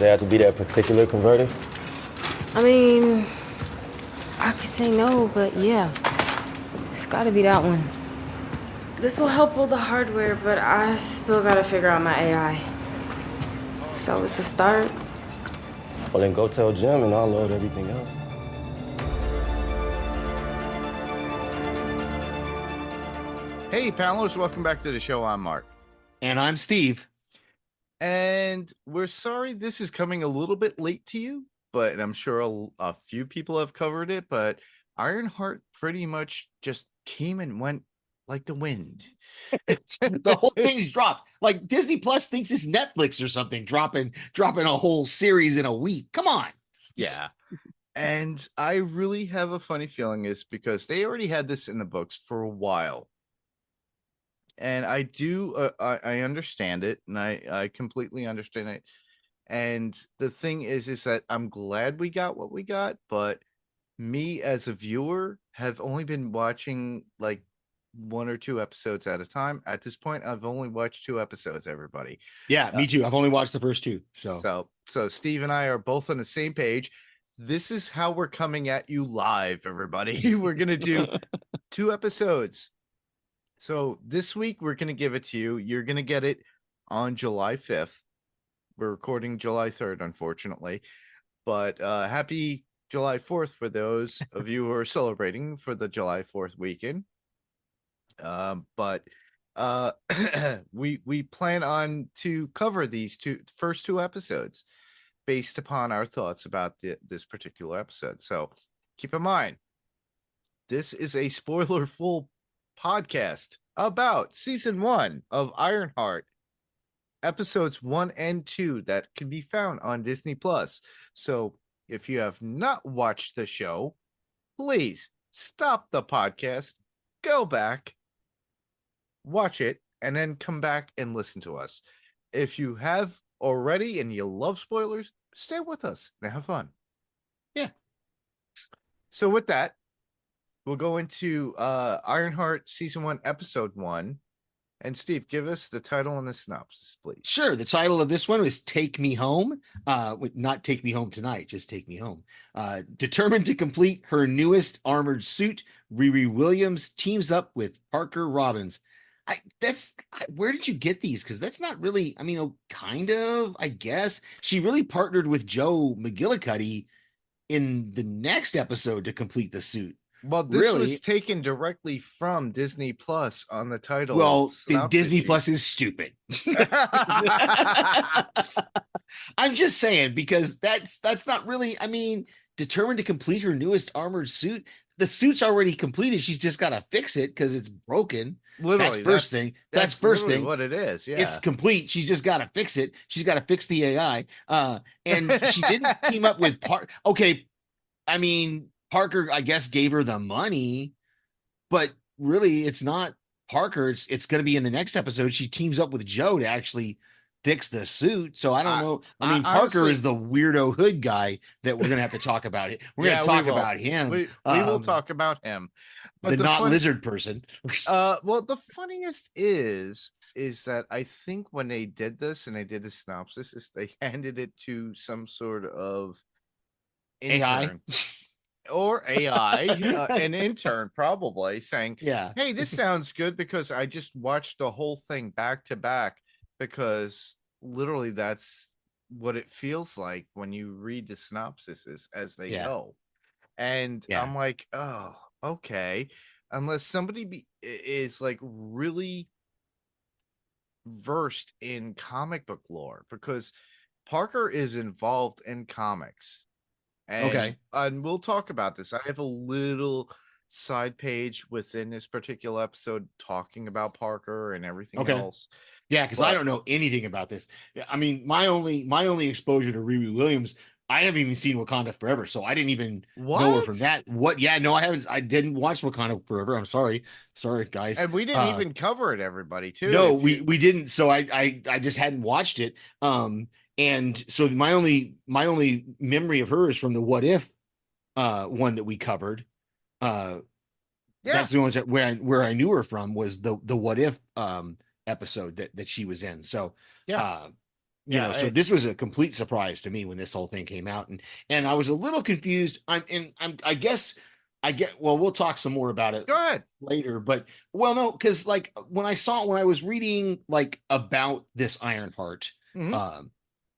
Does it have to be that particular converter? I mean, I could say no, but yeah, it's gotta be that one. This will help build the hardware, but I still gotta figure out my AI. So it's a start. Well, then go tell Jim and I'll load everything else. Hey, panelists, welcome back to the show. I'm Mark. And I'm Steve. And we're sorry this is coming a little bit late to you, but I'm sure a few people have covered it, but Ironheart pretty much just came and went like the wind. The whole thing's dropped. Like Disney Plus thinks it's Netflix or something, dropping a whole series in a week. Come on. Yeah. And I really have a funny feeling is because they already had this in the books for a while. And I do, I understand it, and I completely understand it. And the thing is that I'm glad we got what we got, but me as a viewer have only been watching like 1 or 2 episodes at a time. At this point, I've only watched 2 episodes, everybody. Yeah, me too. I've only watched the first 2. So Steve and I are both on the same page. This is how we're coming at you live, everybody. We're going to do 2 episodes. So this week, we're going to give it to you. You're going to get it on July 5th. We're recording July 3rd, unfortunately. But happy July 4th for those of you who are celebrating for the July 4th weekend. But we plan on to cover these first 2 episodes based upon our thoughts about this particular episode. So keep in mind, this is a spoiler-full podcast about season 1 of Ironheart, episodes 1 and 2 that can be found on Disney Plus. So if you have not watched the show, please stop the podcast, go back, watch it, and then come back and listen to us. If you have already and you love spoilers, stay with us and have fun. Yeah. So with that, we'll go into Ironheart Season 1, Episode 1. And Steve, give us the title and the synopsis, please. Sure. The title of this one was Take Me Home. Not Take Me Home Tonight, just Take Me Home. Determined to complete her newest armored suit, Riri Williams teams up with Parker Robbins. Where did you get these? Because that's not really, I mean, kind of, I guess. She really partnered with Joe McGillicuddy in the next episode to complete the suit. Well, this was taken directly from Disney Plus on the title. Well, Disney Plus is stupid. I'm just saying, because that's not really, I mean, determined to complete her newest armored suit. The suit's already completed. She's just got to fix it because it's broken. Literally, that's first thing. That's first thing. What it is. Yeah, it's complete. She's just got to fix it. She's got to fix the AI. And she didn't team up with Okay, I mean, Parker, I guess, gave her the money, but really, it's not Parker. It's going to be in the next episode. She teams up with Joe to actually fix the suit. So I don't know. I mean, Parker honestly, is the weirdo hood guy that we're going to have to talk about it. We're going to talk about him. We will talk about him. But the not lizard person. Well, the funniest is that I think when they did this and they did the synopsis, is they handed it to some sort of intern. AI. Or AI, an intern probably saying, yeah, hey, this sounds good because I just watched the whole thing back to back, because literally that's what it feels like when you read the synopsis as they go. And I'm like, oh, okay. Unless somebody is like really versed in comic book lore, because Parker is involved in comics. And we'll talk about this. I have a little side page within this particular episode talking about Parker and everything else. Yeah, because I don't know anything about this. I mean, my only exposure to Riri Williams, I haven't even seen Wakanda Forever, so I didn't even know her from that. Yeah, no, I haven't. I didn't watch Wakanda Forever. I'm sorry, guys. And we didn't even cover it, everybody. Too. No, we didn't. So I just hadn't watched it. And so my only memory of her is from the What If one that we covered. That's the only where I knew her from was the What If episode that she was in. So Yeah, So this was a complete surprise to me when this whole thing came out, and I was a little confused. I guess I get well, we'll talk some more about it go ahead. later, but well, no, because like when I was reading like about this Ironheart Mhm.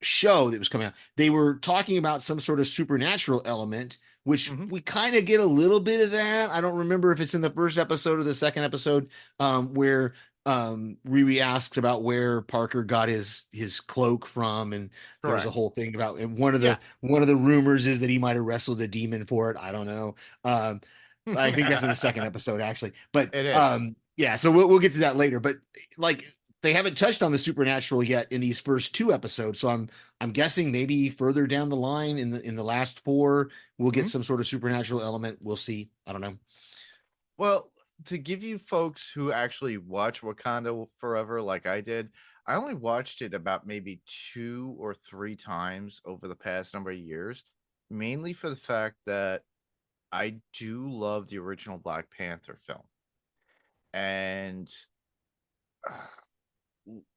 show that was coming out, they were talking about some sort of supernatural element, which Mhm. we kind of get a little bit of that. I don't remember if it's in the first episode or the second episode, where Riri asks about where Parker got his cloak from, and there's a Correct. whole thing about, and Yeah. one of the rumors is that he might have wrestled a demon for it. I don't know. I think that's in the second episode actually, but It is. yeah, so we'll get to that later. But like they haven't touched on the supernatural yet in these first two episodes, so I'm guessing maybe further down the line in the last four we'll get Mhm. some sort of supernatural element. We'll see. I don't know. Well, to give you folks who actually watch Wakanda Forever like I did, I only watched it about maybe 2 or 3 times over the past number of years, mainly for the fact that I do love the original Black Panther film. And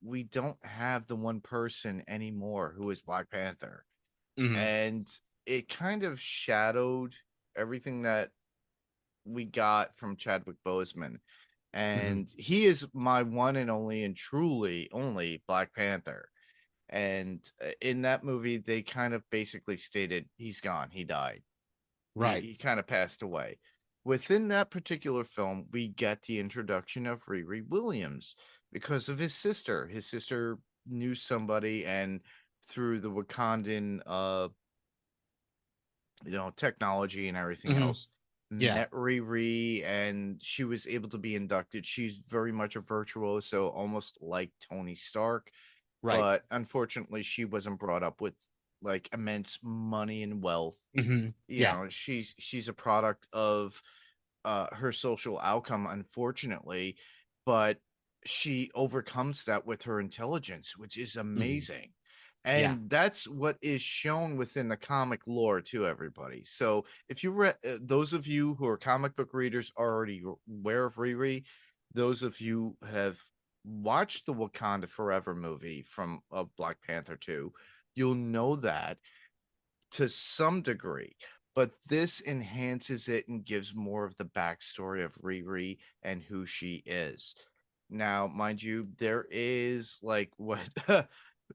we don't have the one person anymore who is Black Panther. Mhm. And it kind of shadowed everything that we got from Chadwick Boseman. And he is my one and only and truly only Black Panther. And in that movie, they kind of basically stated he's gone, he died. Right. He kind of passed away. Within that particular film, we get the introduction of Riri Williams because of his sister. His sister knew somebody, and through the Wakandan, technology and everything Mhm. else, Yeah. met Riri, and she was able to be inducted. She's very much a virtuoso, almost like Tony Stark, Right. but unfortunately, she wasn't brought up with like immense money and wealth. Yeah. She's a product of her social outcome, unfortunately, but she overcomes that with her intelligence, which is amazing. Yeah. And that's what is shown within the comic lore to everybody. So if you read, those of you who are comic book readers are already aware of Riri. Those of you have watched the Wakanda Forever movie from Black Panther 2, you'll know that to some degree, but this enhances it and gives more of the backstory of Riri and who she is. Now, mind you, there is like what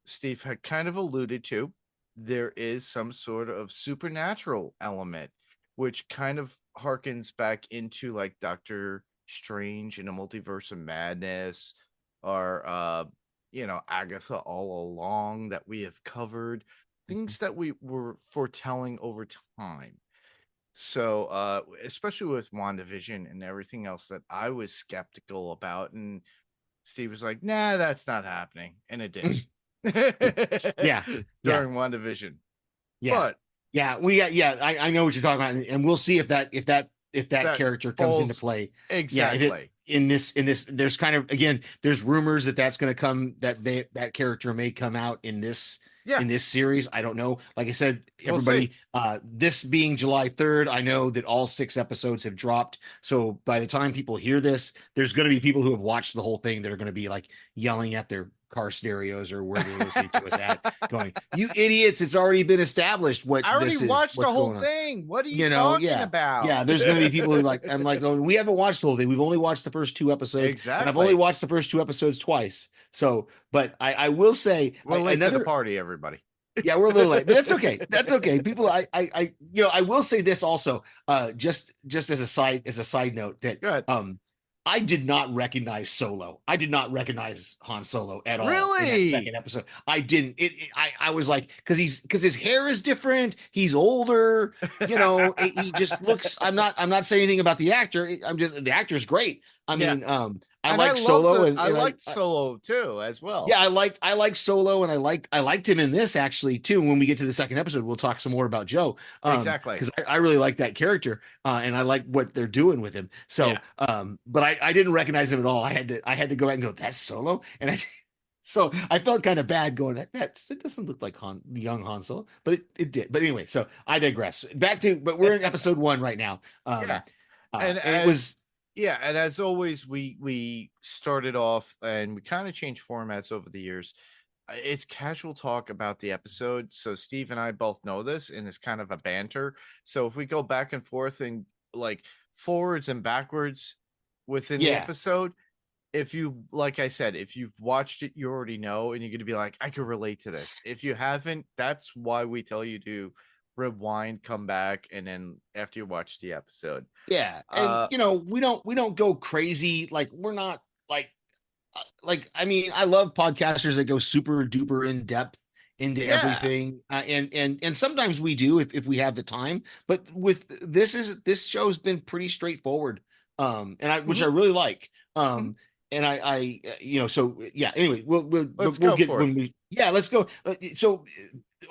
Steve had kind of alluded to. There is some sort of supernatural element, which kind of harkens back into like Doctor Strange in a Multiverse of Madness, or Agatha All Along that we have covered, things that we were foretelling over time. So, especially with WandaVision and everything else that I was skeptical about, and Steve was like, "Nah, that's not happening," and it did. Yeah. Yeah. During WandaVision, Yeah. but Yeah. I know what you're talking about, and we'll see if that that character comes into falls play. Yeah, if it exactly. in this there's kind of, again, there's rumors that's going to come, that character may come out Yeah, in this series. I don't know. Like I said, we'll see. everybody, this being July 3rd, I know that all 6 episodes have dropped. So by the time people hear this, there's going to be people who have watched the whole thing that are going to be like yelling at their car stereos or where they're listening to us at, going, "You idiots! It's already been established what I already this is. watched the What's whole going on." thing. What are you talking Yeah, about? yeah. There's going to be people who are like, I'm like, "Oh, we haven't watched the whole thing. We've only watched the first 2 episodes, and I've only Exactly. watched the first 2 episodes twice." So, but I will say, We're late to the another, party, everybody. yeah, we're a little late, but that's okay. That's okay. People, I will say this also, just as a side note, that Good. I did not recognize Solo. I did not recognize Han Solo at all in that Really? second episode. I didn't. I was like, because his hair is different. He's older. He just looks. I'm not saying anything about the actor. I'm just, the actor's great. I Yeah. mean, I like Solo, and I liked Solo too, as well. yeah, I like Solo, and I liked him in this actually too. When we get to the second episode, we'll talk some more about Joe. Exactly. Because I really like that character, and I like what they're doing with him. So, Yeah. But I didn't recognize him at all. I had to go back and go, "That's Solo," so I felt kind of bad going, it doesn't look like young Han Solo, but it did. But anyway, so I digress. But we're in episode 1 right now. Yeah. And it was. Yeah, and as always, we started off and we kind of changed formats over the years. it's casual talk about the episode. So Steve and I both know this, and it's kind of a banter. So if we go back and forth and like forwards and backwards within the Yeah. episode, if you, like I said, if you've watched it, you already know, and you're gonna be like, I can relate to this. If you haven't, that's why we tell you to rewind, come back, and then after you watch the episode. Yeah. And we don't go crazy. Like we're not like I mean, I love podcasters that go super duper in depth into Yeah. everything. And sometimes we do if we have the time, but with this show's been pretty straightforward. Which I really like. And so yeah, anyway, Let's we'll go get forth. let's go. So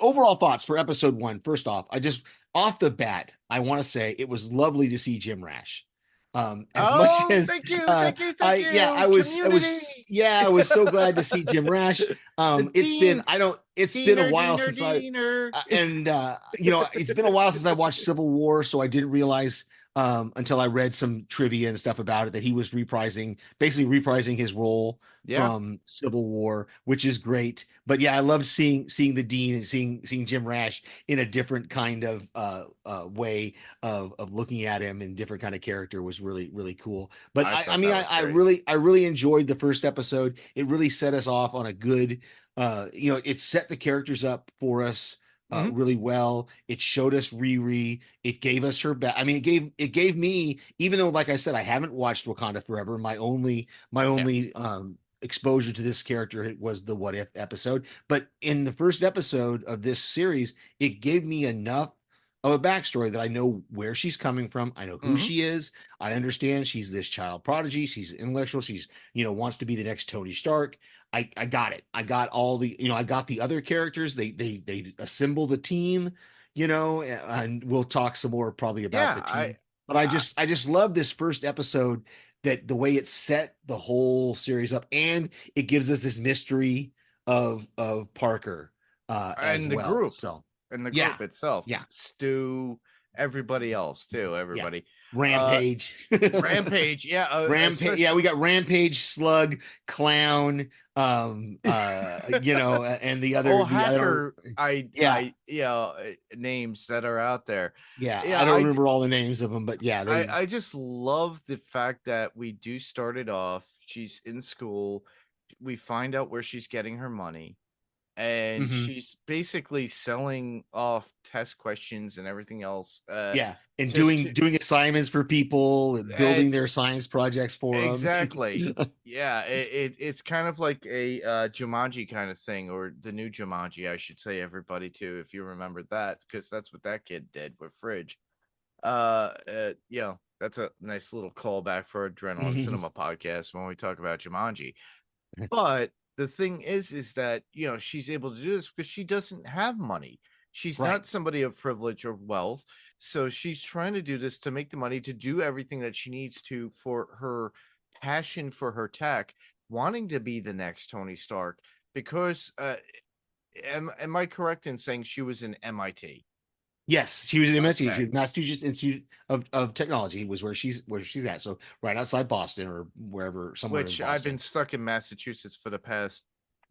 overall thoughts for episode 1. First off, I just off the bat, I want to say it was lovely to see Jim Rash. As much as thank you, I was community. I was so glad to see Jim Rash. It's been a while since it's been a while since I watched Civil War, so I didn't realize until I read some trivia and stuff about it that he was basically reprising his role from Civil War, which is great. But yeah, I loved seeing the Dean and seeing Jim Rash in a different kind of way of looking at him, and different kind of character was really, really cool. But I really enjoyed the first episode. It really set us off on a good it set the characters up for us really well. It showed us Riri. It gave us her back. I mean, it gave me, even though, like I said, I haven't watched Wakanda Forever. My only exposure to this character was the What If episode. But in the first episode of this series, it gave me enough of a backstory that I know where she's coming from. I know who she is. I understand she's this child prodigy. She's intellectual. She's, wants to be the next Tony Stark. I got it. I got all the, I got the other characters. They assemble the team, and we'll talk some more probably about the team. But I just love this first episode, that the way it set the whole series up, and it gives us this mystery of Parker as the well. Group. So and the group itself. Yeah. Stu, everybody else too. Everybody. Rampage. Rampage. Yeah. Rampage. Yeah, we got Rampage, Slug, Clown, and the other hacker names that are out there. Yeah, I don't remember all the names of them, but yeah. I just love the fact that we do start it off. She's in school. We find out where she's getting her money. And she's basically selling off test questions and everything else. And doing assignments for people and building their science projects for them. Exactly. It's kind of like a Jumanji kind of thing, or the new Jumanji, I should say, everybody too, if you remember that, because that's what that kid did with Fridge. That's a nice little callback for Adrenaline Cinema podcast when we talk about Jumanji. But the thing is that, she's able to do this because she doesn't have money. She's not somebody of privilege or wealth. So she's trying to do this to make the money to do everything that she needs to for her passion for her tech, wanting to be the next Tony Stark. Because am I correct in saying she was in MIT? Yes, she was in MSU, okay. Massachusetts Institute of Technology was where she's at. So right outside Boston, or wherever, somewhere. Which I've been stuck in Massachusetts for the past,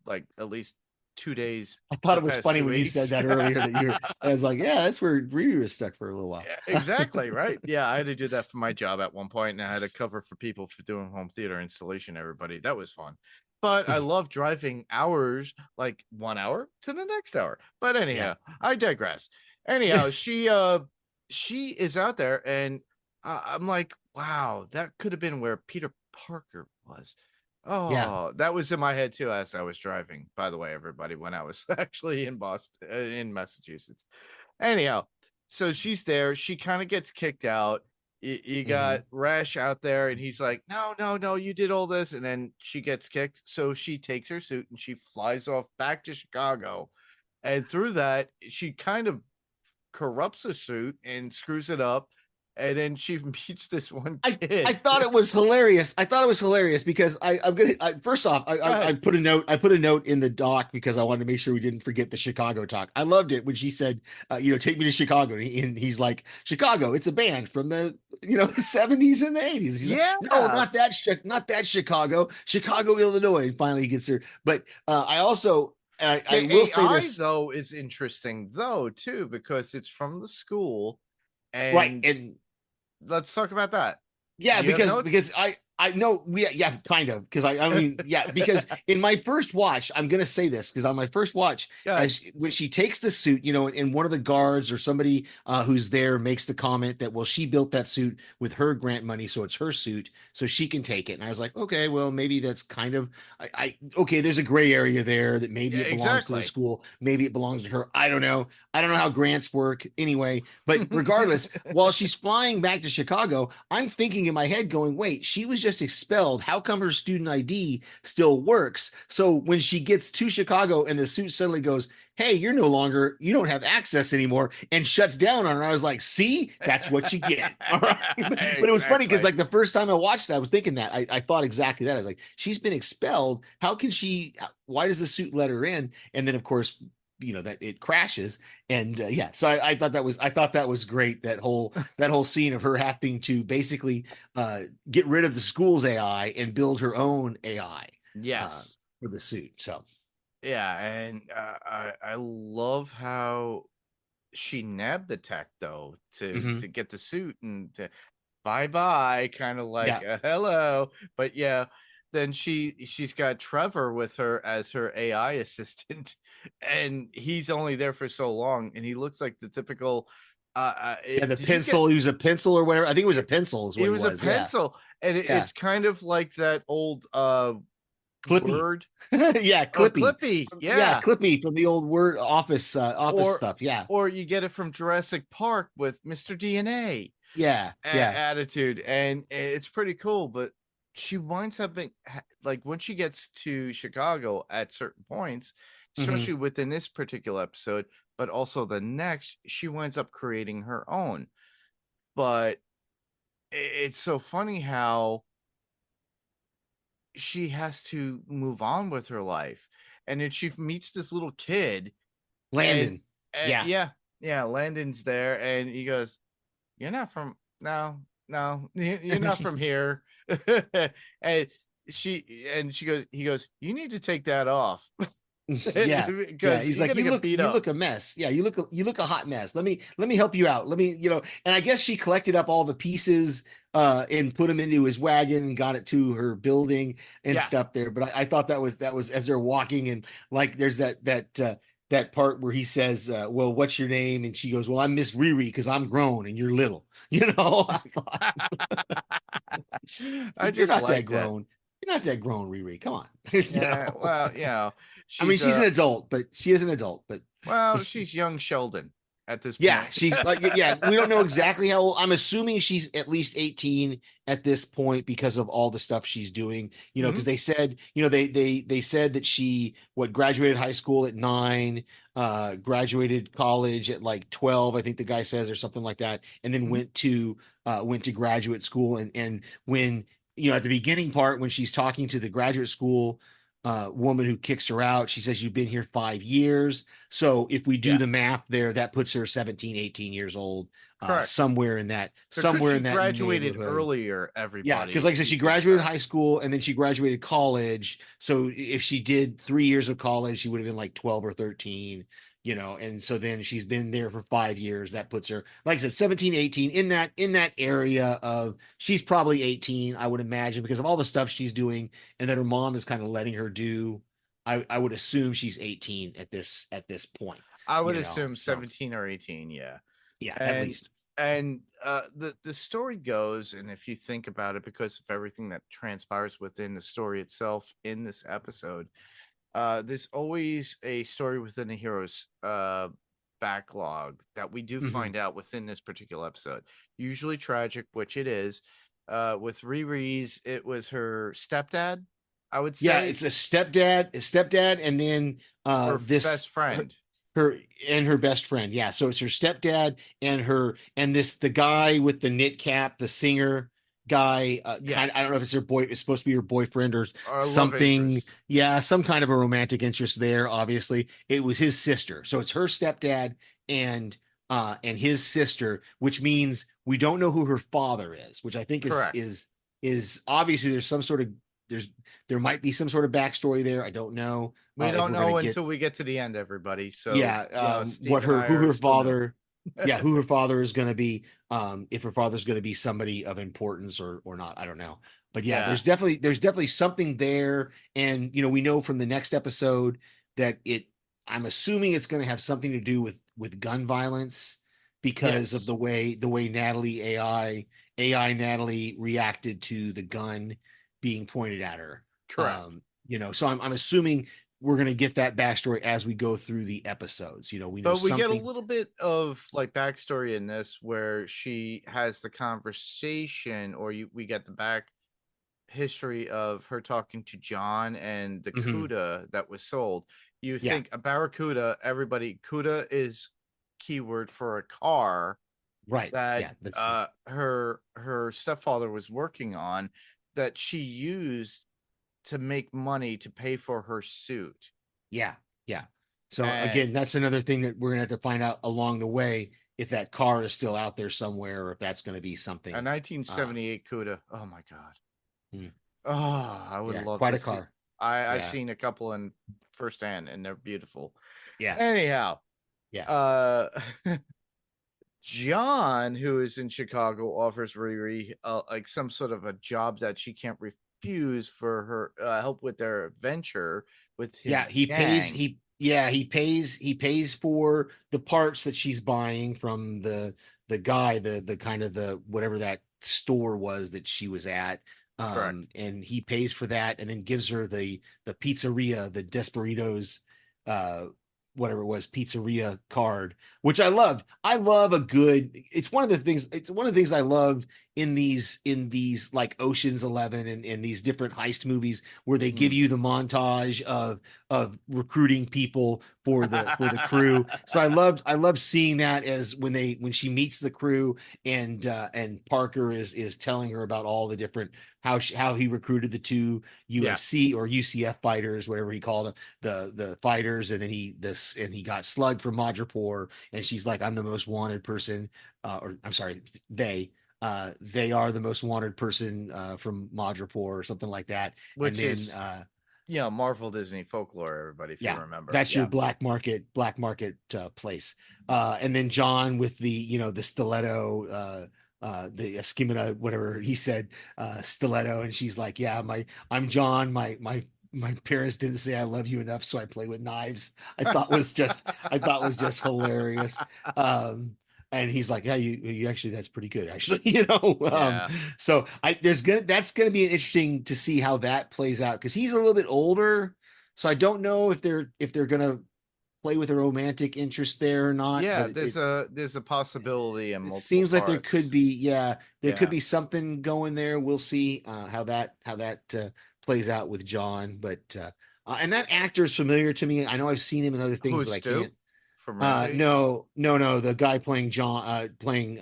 like, at least 2 days. I thought it was funny when you said that earlier. I was like, yeah, that's where Riri was stuck for a little while. Yeah, exactly, right? Yeah, I had to do that for my job at one point, and I had to cover for people for doing home theater installation. Everybody, that was fun. But I love driving hours, like 1 hour to the next hour. But anyhow, I digress. Anyhow, she is out there, and I'm like, wow, that could have been where Peter Parker was. Oh, that was in my head too as I was driving, by the way, everybody, when I was actually in Boston, in Massachusetts. Anyhow, so she's there. She kind of gets kicked out. You got Rash out there, and he's like, no, you did all this. And then she gets kicked. So she takes her suit and she flies off back to Chicago. And through that, she kind of corrupts the suit and screws it up, and then she meets this one kid. I thought it was hilarious. Because first off, I put a note in the doc because I wanted to make sure we didn't forget the Chicago talk. I loved it when she said, take me to Chicago, and he's like, Chicago, it's a band from the 70s and the 80s. He's like, no, not that Chicago, Illinois. And finally he gets her. But I also, I will say AI this, though is interesting though too, because it's from the school, right? and And let's talk about that. yeah, Do you have notes? because I know yeah, kind of, because I mean, yeah, because in my first watch, I'm gonna say this, because on my first watch, Good. when she takes the suit, and one of the guards or somebody who's there makes the comment that, well, she built that suit with her grant money, so it's her suit, so she can take it. And I was like, okay, well, maybe that's kind of, okay, there's a gray area there, that maybe Yeah, it belongs to the exactly. school, maybe it belongs to her. I don't know. I don't know how grants work anyway. But regardless, while she's flying back to Chicago, I'm thinking in my head, going, wait, she was just expelled. How come her student ID still works? So when she gets to Chicago and the suit suddenly goes, hey, you don't have access anymore, and shuts down on her, I was like, see, that's what you get. All right. But it was funny because, Exactly. like, the first time I watched it, I was thinking that. I thought exactly that. I was like, she's been expelled. How can she, why does the suit let her in? And then, of course, that it crashes. And yeah, so I thought that was great, that whole scene of her having to basically get rid of the school's AI and build her own AI Yes. for the suit. So Yeah, and I love how she nabbed the tech though to get the suit and to bye bye, kind of like yeah, hello. But yeah, then she's got Trevor with her as her AI assistant, and he's only there for so long, and he looks like the typical. the Did you get? pencil, he was a pencil or whatever. I think it was a pencil is what It he was a was. Yeah, pencil, and yeah, it's kind of like that old Clippy. word. Yeah, Oh, Clippy. Clippy, Yeah, yeah. Clippy from the old word office or stuff. Yeah, or you get it from Jurassic Park with Mr. DNA yeah, yeah. attitude, and it's pretty cool. But she winds up being like, when she gets to Chicago at certain points, Hmm. especially within this particular episode, but also the next, she winds up creating her own. But it's so funny how she has to move on with her life, and then she meets this little kid. And, Landon. Yeah. yeah, yeah, Landon's there, and he goes, "You're not from no, you're not from here." and she goes, he goes, "You need to take that off Yeah, yeah. because He's you're like, gonna get beat you up." look a mess. Yeah, you look a hot mess. Let me help you out. Let me, and I guess she collected up all the pieces and put them into his wagon and got it to her building and Yeah, stuff there. But I thought that was as they're walking, and like there's that part where he says, well, what's your name? And she goes, well, I'm Miss Riri because I'm grown and you're little. I thought, it's I like, you're just not that like that. grown. You're not that grown, Riri. Come on. Yeah, well, I mean, she's she's an adult, but she is an adult, but she's young Sheldon at this yeah, point. she's like, yeah, we don't know exactly how old. I'm assuming she's at least 18 at this point because of all the stuff she's doing, because Mhm. they said, they said that she graduated high school at 9, graduated college at like 12, I think the guy says, or something like that, and then Mhm. went to graduate school. And when, at the beginning part, when she's talking to the graduate school woman who kicks her out, she says, you've been here 5 years. So if we do Yeah, the math there, that puts her 17, 18 years old, correct. somewhere in that, Because she graduated neighborhood. earlier, Yeah, because everybody, like I if said, you she think graduated about it. high school and then she graduated college. So if she did 3 years of college, she would have been like 12 or 13, and so then she's been there for 5 years. That puts her, like I said, 17, 18, in that area of, she's probably 18, I would imagine, because of all the stuff she's doing and that her mom is kind of letting her do. I would assume she's 18 at this point, I would assume so 17 or 18, yeah. yeah, at And least. the story goes, and if you think about it, because of everything that transpires within the story itself in this episode, there's always a story within a hero's backlog that we do Mhm. find out within this particular episode. Usually tragic, which it is. With Riri's, it was her stepdad, I would Yeah, say, it's a stepdad, and then or this best friend. her and her best friend. Yeah, so it's her stepdad and the guy with the knit cap, the singer guy. I don't Yes, know if it's supposed to be her boyfriend or our love something. interest. Yeah, some kind of a romantic interest there. Obviously, it was his sister. So it's her stepdad and his sister, which means we don't know who her father is, which I think is Correct. is obviously there's some sort of there might be some sort of backstory there. I don't know. We If don't we're gonna know get until we get to the end, everybody. So yeah, Steve and I are still new. who her father is going to be, if her father's going to be somebody of importance or not, I don't know. But yeah, Yeah. there's definitely something there. And we know from the next episode that I'm assuming it's going to have something to do with gun violence because of Yes. the way Natalie AI Natalie reacted to the gun being pointed at her. Correct. So I'm assuming we're going to get that backstory as we go through the episodes. We know But we get a something. little bit of like backstory in this where she has the conversation, or we get the back history of her talking to John and the Mhm. CUDA that was sold. You Yeah. think a Barracuda, everybody, CUDA is keyword for a car Right. that Yeah. That's her stepfather was working on, that she used to make money to pay for her suit. yeah. Yeah. So And again, that's another thing that we're gonna have to find out along the way if that car is still out there somewhere or if that's going to be something. a 1978 CUDA. Oh my god. Hmm. Oh, I would Yeah, love quite to a see. car. I've Yeah. seen a couple in firsthand and they're beautiful. Yeah. Anyhow, Yeah. John, who is in Chicago, offers Riri like some sort of a job that she can't refuse for her help with their adventure with his Yeah. He pays. gang. He pays for the parts that she's buying from the guy, the kind of the whatever that store was that she was at. Correct. And he pays for that and then gives her the pizzeria, the Desperitos, uh, whatever it was, pizzeria card, which I loved. I love a good, it's one of the things I love in these like Ocean's 11 and these different heist movies where they give you the montage of recruiting people for the crew. So I loved seeing that as when she meets the crew and Parker is telling her about all the different how he recruited the two UFC or UCF fighters, whatever he called them, the fighters, and then he got slugged from Madripoor, and she's like, I'm the most wanted person, or I'm sorry, they are the most wanted person from Madripoor or something like that. Which And then is Marvel Disney folklore, everybody, if you remember. that's your black market place. And then John with the stiletto, the Eskimina, whatever he said, stiletto, and she's like, yeah, I'm John, my parents didn't say I love you enough, so I play with knives. I thought was just hilarious. And he's like, yeah, you actually, that's pretty good, actually. So that's gonna be interesting to see how that plays out, because he's a little bit older, so I don't know if they're gonna play with a romantic interest there or not. Yeah, But there's a possibility in it multiple seems like there parts. could be, there could be something going there. We'll see how that plays out with John. But and that actor is familiar to me. I know I've seen him in other things, Who's but I Stu can't. from Rampage? No, the guy playing John, playing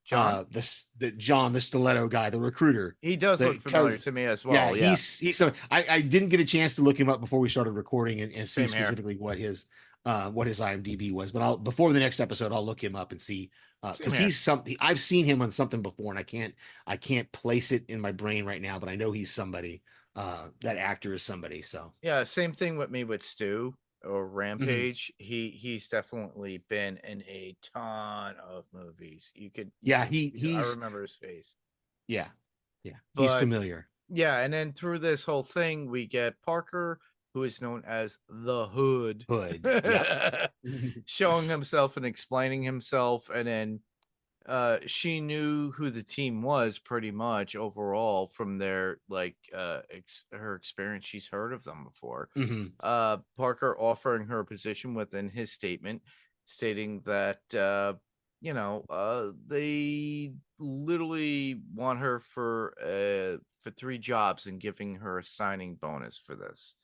John? the John, the stiletto guy, the recruiter. He does look familiar to me as well. Yeah, he's so I didn't get a chance to look him up before we started recording and see Same here. specifically what his IMDb was, but before the next episode I'll look him up and see, because he's something I've seen him on something before, and I can't place it in my brain right now, but I know he's somebody, that actor is somebody. So yeah, same thing with me with Stu or Rampage. He's definitely been in a ton of movies. I remember his face. Yeah, he's familiar. Yeah, and then through this whole thing, we get Parker, who is known as the Hood, showing himself and explaining himself, and then she knew who the team was pretty much overall from their her experience. She's heard of them before. Parker offering her a position within his statement, stating that they literally want her for 3 jobs and giving her a signing bonus for this.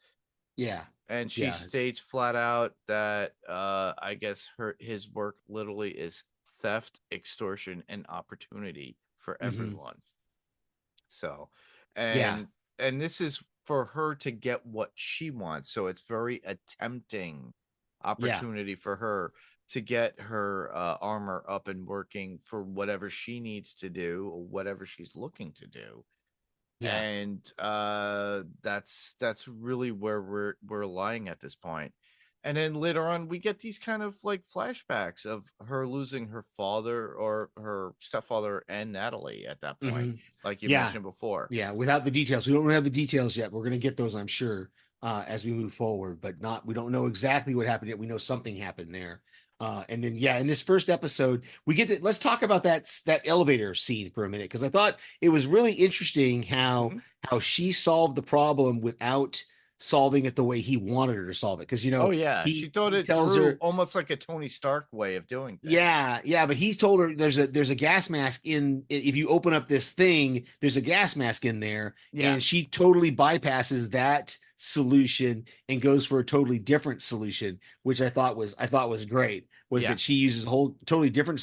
And she states flat out that I guess his work literally is theft, extortion, and opportunity for everyone. So, and this is for her to get what she wants. So it's very a tempting opportunity for her to get her armor up and working for whatever she needs to do or whatever she's looking to do. Yeah. And that's really where we're lying at this point. And then later on we get these kind of like flashbacks of her losing her father or her stepfather and Natalie at that point, Mhm. like you Yeah. mentioned before. Yeah. Without the details, we don't have the details yet. We're going to get those, I'm sure, as we move forward, but we don't know exactly what happened yet. We know something happened there. And then, yeah, in this first episode, let's talk about that elevator scene for a minute, because I thought it was really interesting Mhm. how she solved the problem without solving it the way he wanted her to solve it. Because, Oh yeah, she thought he it tells through her, almost like a Tony Stark way of doing things. yeah, but he's told her there's a gas mask if you open up this thing, there's a gas mask in there, Yeah. and she totally bypasses that solution and goes for a totally different solution, which I thought was great. Was Yeah. that she uses a whole totally different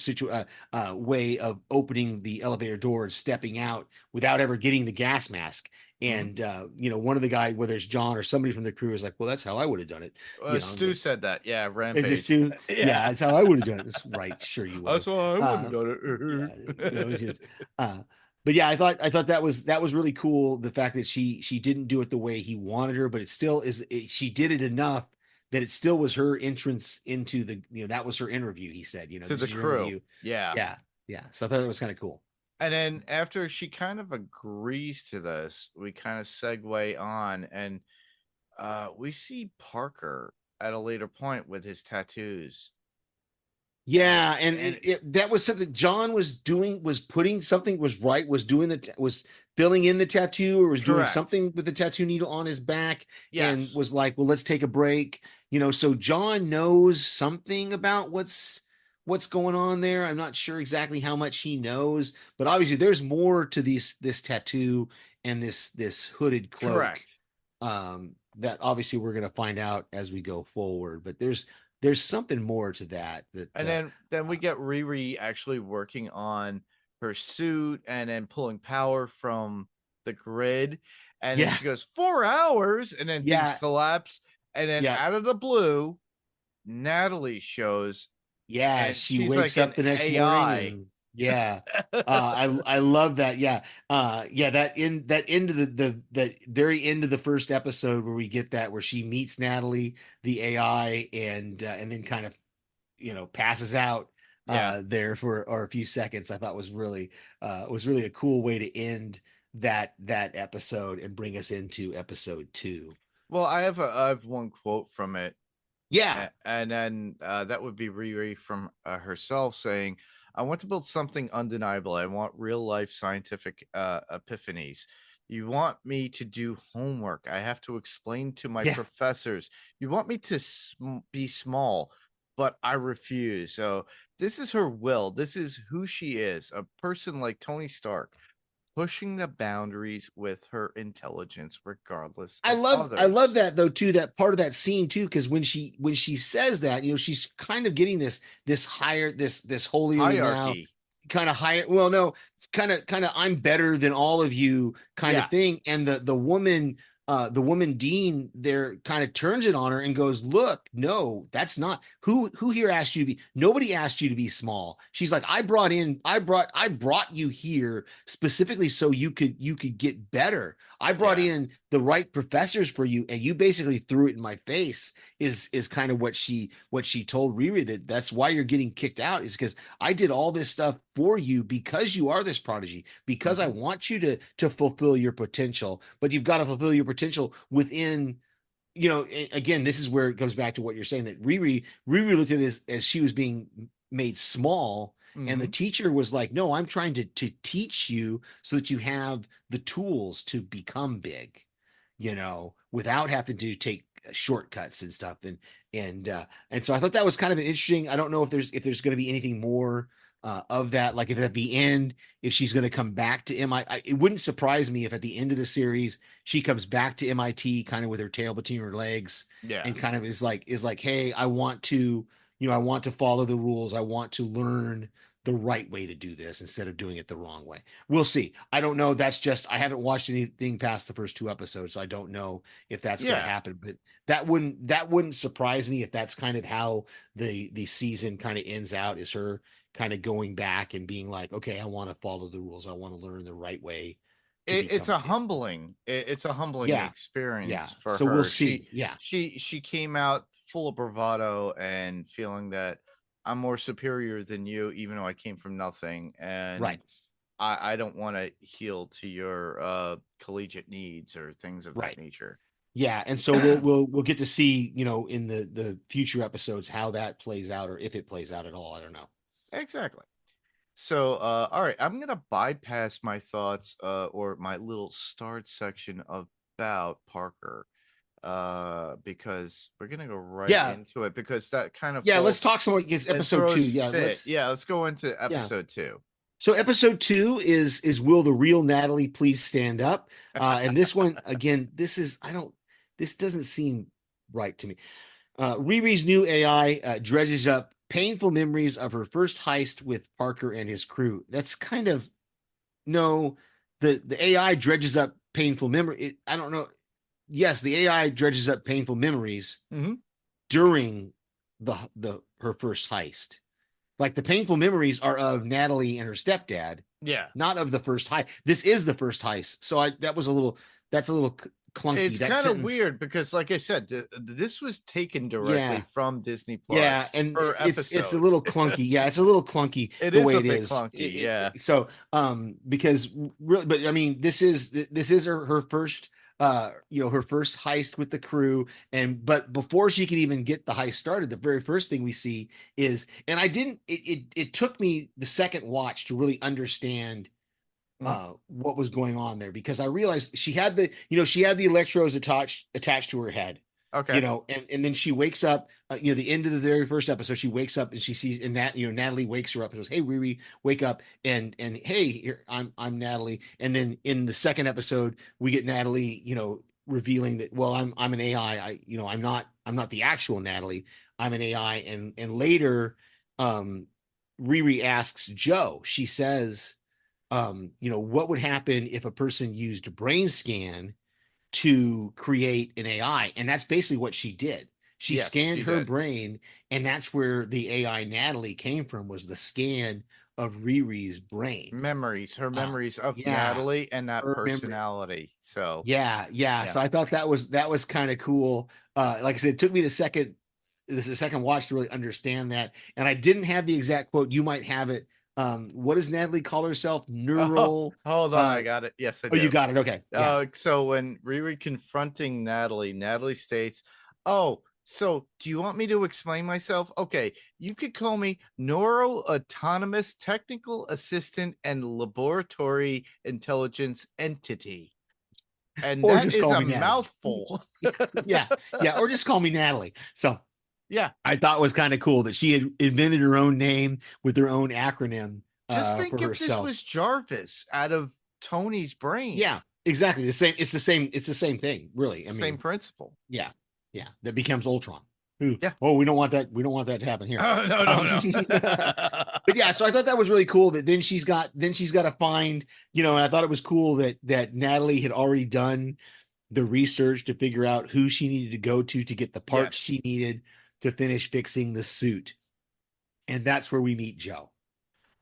way of opening the elevator door and stepping out without ever getting the gas mask. Mhm. And one of the guy, whether it's John or somebody from the crew, is like, well, that's how I would have done it. Stu said that. Yeah, Is this Rampage. too? Yeah, Yeah. that's how I would have done it. That's right. Sure, you would That's have. why I wouldn't have Yeah, done it's it. just, but yeah, I thought that was really cool. The fact that she didn't do it the way he wanted her, but it still she did it enough that it still was her entrance into that was her interview. He said, To this the is your crew. interview. Yeah. Yeah. So I thought it was kind of cool. And then after she kind of agrees to this, we kind of segue on, and we see Parker at a later point with his tattoos. Yeah, and And that was something John was doing, was putting something, was doing was filling in the tattoo, or was doing correct. something with the tattoo needle on his back, and Yes. was like, well, let's take a break. So John knows something about what's going on there. I'm not sure exactly how much he knows, but obviously there's more to this tattoo and this hooded cloak. Correct. That obviously we're going to find out as we go forward, but there's something more to that. And then we get Riri actually working on her suit and then pulling power from the grid. And then Yeah. she goes 4 hours, and then things Yeah. collapse. And then Yeah. out of the blue, Natalie shows. Yeah, And she she's wakes like up an the next AI. morning and yeah. I love that. Yeah. That end of the very end of the first episode where we get that, where she meets Natalie, the AI, and then kind of passes out Yeah. there for a few seconds. I thought was really a cool way to end that episode and bring us into episode 2. Well, I have one quote from it. Yeah. And then that would be Riri from herself saying, I want to build something undeniable. I want real life scientific epiphanies. You want me to do homework. I have to explain to my Yeah. professors. You want me to be small, but I refuse. So this is her will. This is who she is. A person like Tony Stark, pushing the boundaries with her intelligence, regardless I of love others. that though too, that part of that scene too, because when she says that, she's kind of getting this higher, this holier than thou Hierarchy. kind of higher, well, no, kind of I'm better than all of you kind Yeah. of thing. And the woman Dean there kind of turns it on her and goes, look, no, that's not who here asked you to be. Nobody asked you to be small. She's like, I brought you here specifically so you could get better. I brought Yeah. in the right professors for you, and you basically threw it in my face, is kind of what she told Riri, that's why you're getting kicked out, is because I did all this stuff for you because you are this prodigy, because I want you to fulfill your potential, but you've got to fulfill your potential within, again, this is where it comes back to what you're saying, that Riri looked at it as she was being made small. And the teacher was like, no, I'm trying to teach you so that you have the tools to become big, without having to take shortcuts and stuff. And so I thought that was kind of an interesting, I don't know if there's going to be anything more of that. Like if at the end, if she's going to come back to MIT, it wouldn't surprise me if at the end of the series, she comes back to MIT kind of with her tail between her legs. Yeah. And kind of is like, hey, I want to follow the rules. I want to learn the right way to do this instead of doing it the wrong way. We'll see. I don't know. That's just, I haven't watched anything past the first 2 episodes, so I don't know if that's going to happen, but that wouldn't surprise me if that's kind of how the season kind of ends out, is her kind of going back and being like, okay, I want to follow the rules. I want to learn the right way It's become a a hero. humbling. It's a humbling Yeah. experience for So her. we'll see. Yeah. She came out full of bravado and feeling that I'm more superior than you, even though I came from nothing, and Right. I don't want to heal to your collegiate needs or things of that Right. nature. Yeah, and so we'll get to see, in the future episodes how that plays out, or if it plays out at all. I don't know. Exactly. So, all right, I'm gonna bypass my thoughts, or my little start section about Parker, because we're gonna go right Yeah. into it because that kind of Yeah, let's falls talk some more. It's and episode 2. throws Yeah, fit. Yeah, let's go into yeah. episode 2. So episode 2 is will the real Natalie please stand up? And this one again, this doesn't seem right to me. Riri's new AI dredges up painful memories of her first heist with Parker and his crew. That's kind of no, the AI dredges up painful memory. I don't know. Yes, the AI dredges up painful memories Mhm. during the her first heist. Like the painful memories are of Natalie and her stepdad, Yeah. not of the first heist. This is the first heist, so that's a little clunky. It's That kind of sentence, weird because, like I said, this was taken directly yeah, from Disney yeah, Plus and per it's a episode. little clunky. Yeah, it's a little clunky It the is way a it bit is. clunky, yeah. So because really, but I mean, this is her first her first heist with the crew, but before she can even get the heist started, the very first thing we see is, and I didn't it took me the second watch to really understand what was going on there, because I realized she had the electrodes attached to her head. Okay. And then she wakes up, the end of the very first episode, she wakes up and she sees, and Natalie wakes her up and goes, "Hey, Riri, wake up." And hey, here, I'm Natalie. And then in the second episode, we get Natalie, revealing that, well, I'm an AI. I'm not the actual Natalie. I'm an AI. And later, Riri asks Joe, she says, what would happen if a person used a brain scan to create an AI? And that's basically what she did. She scanned her brain, and that's where the AI Natalie came from, was the scan of Riri's brain. Her memories of Natalie and that personality. So yeah. So I thought that was kind of cool. Like I said, it took me the second watch to really understand that. And I didn't have the exact quote. You might have it. What does Natalie call herself? Neural. Hold on, I got it. Yes, I do. You got it. Okay. Yeah. So when Riri confronting Natalie states, "Oh, so do you want me to explain myself? Okay, you could call me Neural Autonomous Technical Assistant and Laboratory Intelligence Entity." And Or that just is call a me Natalie. mouthful. Yeah. Or just call me Natalie. So yeah, I thought it was kind of cool that she had invented her own name with her own acronym. Just think for if herself. this was Jarvis out of Tony's brain. Yeah, exactly. It's the same thing, really. I mean, same principle. Yeah. That becomes Ultron. Yeah. Oh, we don't want that. We don't want that to happen here. Oh, no. But yeah, so I thought that was really cool that then she's got to find, and I thought it was cool that Natalie had already done the research to figure out who she needed to go to get the parts she needed to finish fixing the suit. And that's where we meet Joe.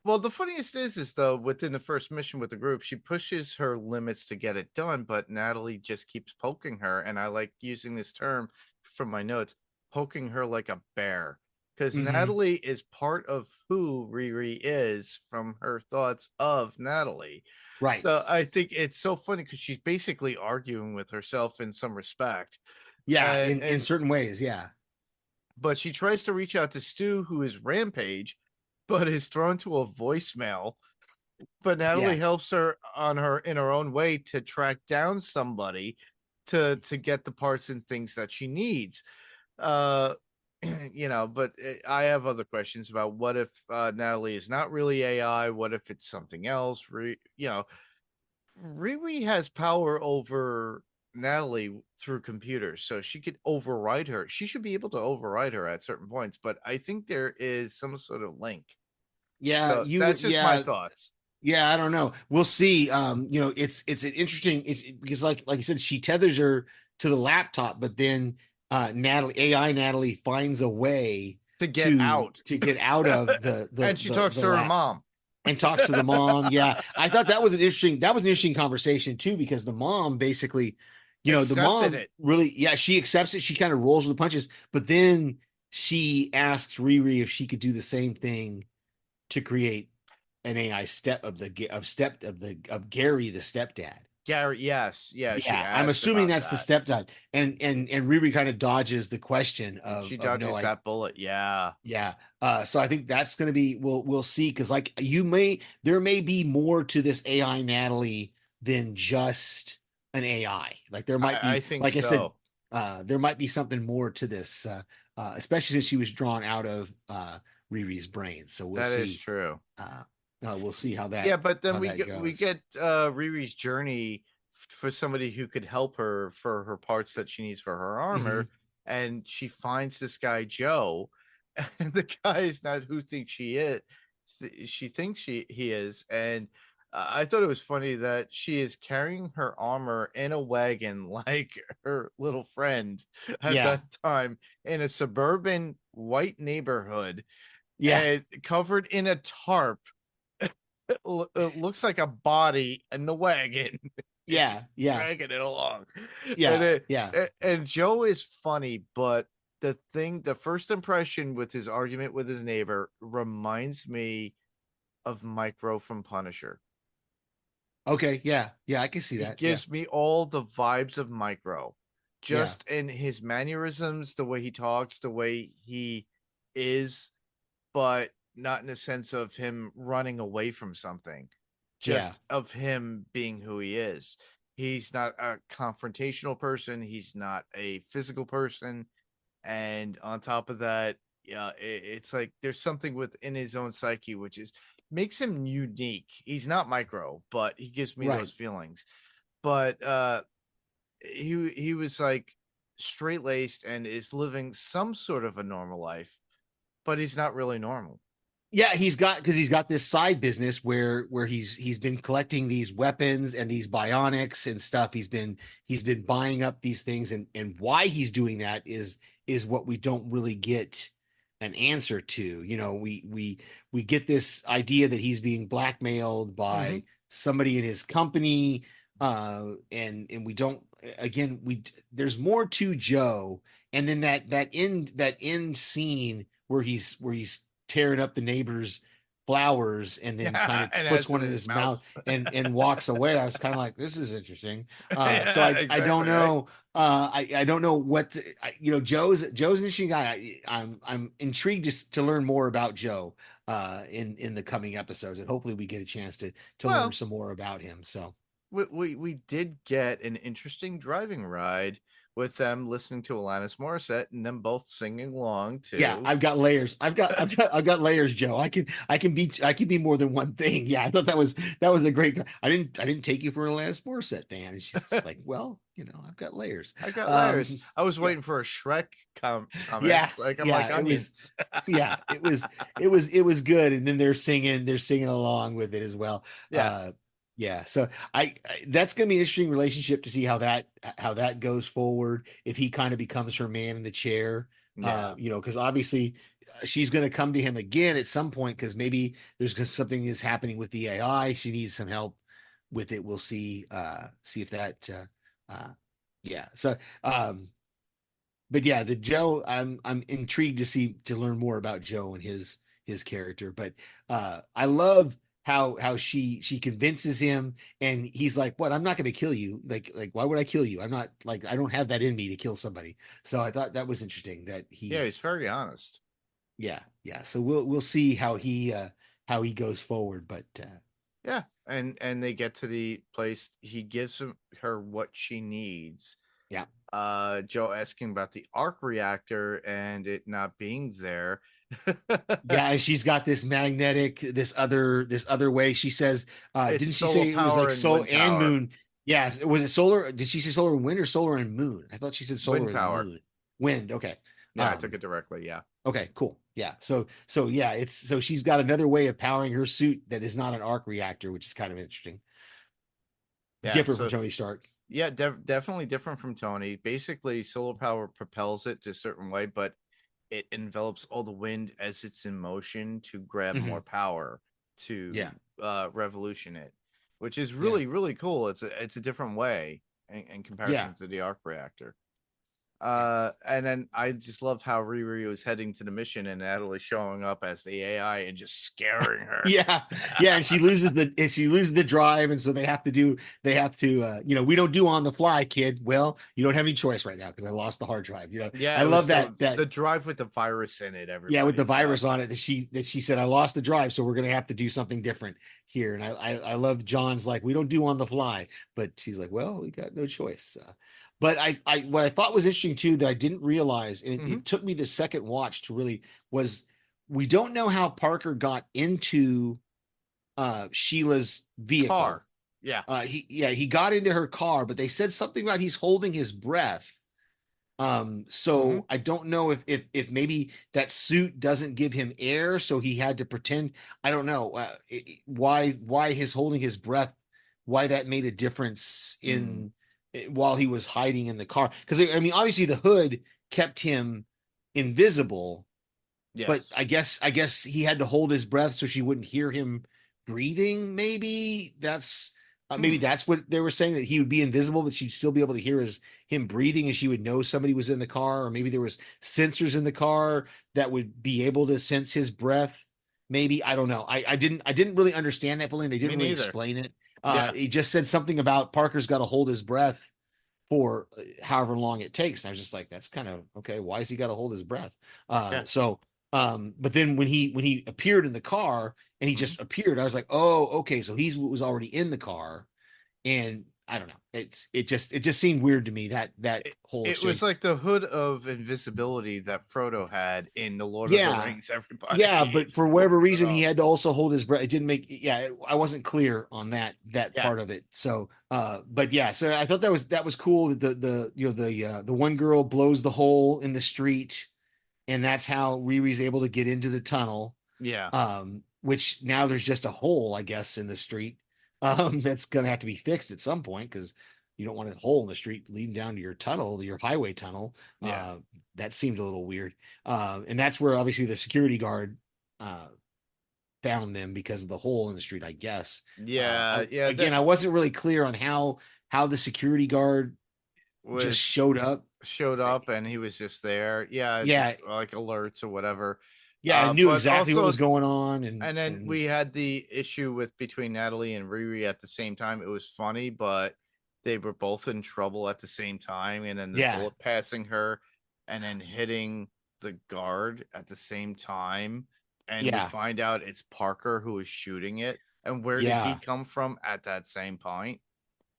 Well, the funniest is though, within the first mission with the group, she pushes her limits to get it done, but Natalie just keeps poking her. And I like using this term from my notes, poking her like a bear, because Natalie is part of who Riri is from her thoughts of Natalie. Right. So I think it's so funny because she's basically arguing with herself in some respect. Yeah, in certain ways, yeah. But she tries to reach out to Stu, who is Rampage, but is thrown to a voicemail. But Natalie helps her in her own way to track down somebody to get the parts and things that she needs. But I have other questions about what if Natalie is not really AI? What if it's something else? Riri has power over Natalie through computers, so she could override her. She should be able to override her at certain points, but I think there is some sort of link. Yeah, so that's just my thoughts. Yeah, I don't know. We'll see. It's an interesting. It's because like I said, she tethers her to the laptop, but then AI Natalie finds a way to get out of the and she talks to her mom. and talks to the mom. Yeah, I thought that was an interesting conversation too, because the mom basically, the Accepted mom it. really, yeah, she accepts it. She kind of rolls with the punches, but then she asks Riri if she could do the same thing to create an AI of Gary, the stepdad. Gary, yes, yeah, she Yeah, I'm asked assuming about that's the that. stepdad, and Riri kind of dodges the question And she of no, dodges that bullet. Yeah. yeah. So I think that's going to be, we'll see, because like there may be more to this AI Natalie than just an AI. Like there might I be, think like I said, so. there might be something more to this, especially since she was drawn out of Riri's brain. So That is true. we'll see Yeah, but then how that we goes. get Riri's journey for somebody who could help her for her parts that she needs for her Mhm. armor, and she finds this guy Joe, and the guy is not who thinks she is. She thinks he is, and I thought it was funny that she is carrying her armor in a wagon like her little friend at Yeah, that time in a suburban white neighborhood yeah, and covered in a tarp. It looks like a body in the wagon. And she's yeah, yeah, dragging it along. And yeah, yeah, and Joe is funny, but the first impression with his argument with his neighbor reminds me of Micro from Punisher. okay, yeah, yeah, I can see He that. Yeah, gives me all the vibes of Micro, yeah, just in his mannerisms, the way he talks, the way he is, but not in the sense of him running away from something, yeah, just of him being who he is. He's not a confrontational person, he's not a physical person. And on top of that, yeah, it's like there's something within his own psyche which is makes him unique. He's not Micro, but he gives me right. those feelings. But he was like straight laced and is living some sort of a normal life, but he's not really normal. Yeah, because he's got this side business where he's been collecting these weapons and these bionics and stuff. He's been buying up these things, and why he's doing that is what we don't really get an answer to. We get this idea that he's being blackmailed Mm-hmm. by somebody in his company, and we don't, again, we there's more to Joe. And then that end scene where he's tearing up the neighbor's flowers and then kind of And puts has it one in in his his mouth. mouth and walks away. I was kind of like, this is interesting. So Yeah, I don't exactly right. know. I don't know Joe's an interesting guy. I'm intrigued to learn more about Joe in the coming episodes, and hopefully we get a chance to learn Well, some more about him. So we did get an interesting driving ride with them listening to Alanis Morissette and them both singing along yeah, too. I've got layers. I've got layers, Joe. I can be more than one thing. Yeah, I thought that was a great. I didn't take you for an Alanis Morissette fan. And she's like, well, I've got layers. I got Um, layers. I was yeah, waiting for a Shrek yeah, comments. Like I'm yeah. like It was, onions. yeah, it was good. And then they're singing along with it as well. Yeah, Yeah. So that's gonna be an interesting relationship to see how that goes forward. If he kind of becomes her man in the chair, yeah, because obviously she's going to come to him again at some point, because maybe something is happening with the AI. She needs some help with it. We'll see if that, yeah. So, but yeah, the Joe, I'm intrigued to learn more about Joe and his character. But I love how she convinces him, and he's like, "What? I'm not going to kill you. Like why would I kill you? I'm not, like, I don't have that in me to kill somebody." So I thought that was interesting that yeah. He's very honest. yeah, yeah. So we'll see how he goes forward. But Yeah, and they get to the place. He gives her what she needs. yeah, Joe asking about the arc reactor and it not being there. yeah, and she's got this other way. She says, It's didn't she solar say it was power like and solar wind and power. moon? Yeah, was it solar? Did she say solar and wind or solar and moon? I thought she said solar Wind and power. moon. Wind, okay. Yeah, I took it directly. Yeah. Okay, cool. Yeah. So yeah, so she's got another way of powering her suit that is not an arc reactor, which is kind of interesting. Yeah. Different from So Tony Stark. yeah, definitely different from Tony. Basically, solar power propels it to a certain way, but it envelops all the wind as it's in motion to grab Hmm. more power to Yeah. revolution it, which is really cool. It's a different way in Yeah. comparison to the arc reactor. And then I just loved how Riri was heading to the mission and Natalie showing up as the AI and just scaring her. Yeah, yeah, and she loses the drive, and so they have to we don't do on the fly, kid. Well, you don't have any choice right now because I lost the hard drive. Yeah, I it love was that the drive with the virus in it. yeah, with the Everybody virus thought. on it that she said I lost the drive, so we're gonna have to do something different here. And I love John's like we don't do on the fly, but she's like, well, we got no choice. But I what I thought was interesting too that I didn't realize, and it took me the second watch to really was we don't know how Parker got into Sheila's vehicle. Car. Yeah. He got into her car, but they said something about he's holding his breath. So I don't know if maybe that suit doesn't give him air, so he had to pretend. I don't know why his holding his breath, why that made a difference in while he was hiding in the car. Because I mean, obviously the hood kept him invisible, Yes. but I guess he had to hold his breath so she wouldn't hear him breathing. Maybe that's what they were saying, that he would be invisible, but she'd still be able to hear him breathing, and she would know somebody was in the car, or maybe there was sensors in the car that would be able to sense his breath. Maybe I don't know. I didn't really understand that fully. And they didn't really explain it. He just said something about Parker's got to hold his breath for however long it takes. And I was just like, that's kind of okay. Why has he got to hold his breath? But then when he appeared in the car and he just appeared, I was like, oh, okay. So he was already in the car, and I don't know. It just seemed weird to me that whole It exchange. was like the hood of invisibility that Frodo had in the Lord of the Rings. Everybody. Yeah, but for whatever reason, he had to also hold his breath. It didn't make. Yeah, I wasn't clear on that part of it. So, but yeah, so I thought that was cool. The one girl blows the hole in the street, and that's how Riri's able to get into the tunnel. Yeah. Which now there's just a hole, I guess, in the street. That's gonna have to be fixed at some point because you don't want a hole in the street leading down to your tunnel, your highway tunnel. Yeah. That seemed a little weird. And that's where obviously the security guard found them because of the hole in the street, I guess. Yeah. Again, I wasn't really clear on how the security guard just showed up. And he was just there. Yeah. Just like alerts or whatever. Yeah, I knew exactly what was going on. And then we had the issue between Natalie and Riri at the same time. It was funny, but they were both in trouble at the same time. And then the bullet passing her and then hitting the guard at the same time. And we find out it's Parker who is shooting it. And where did he come from at that same point?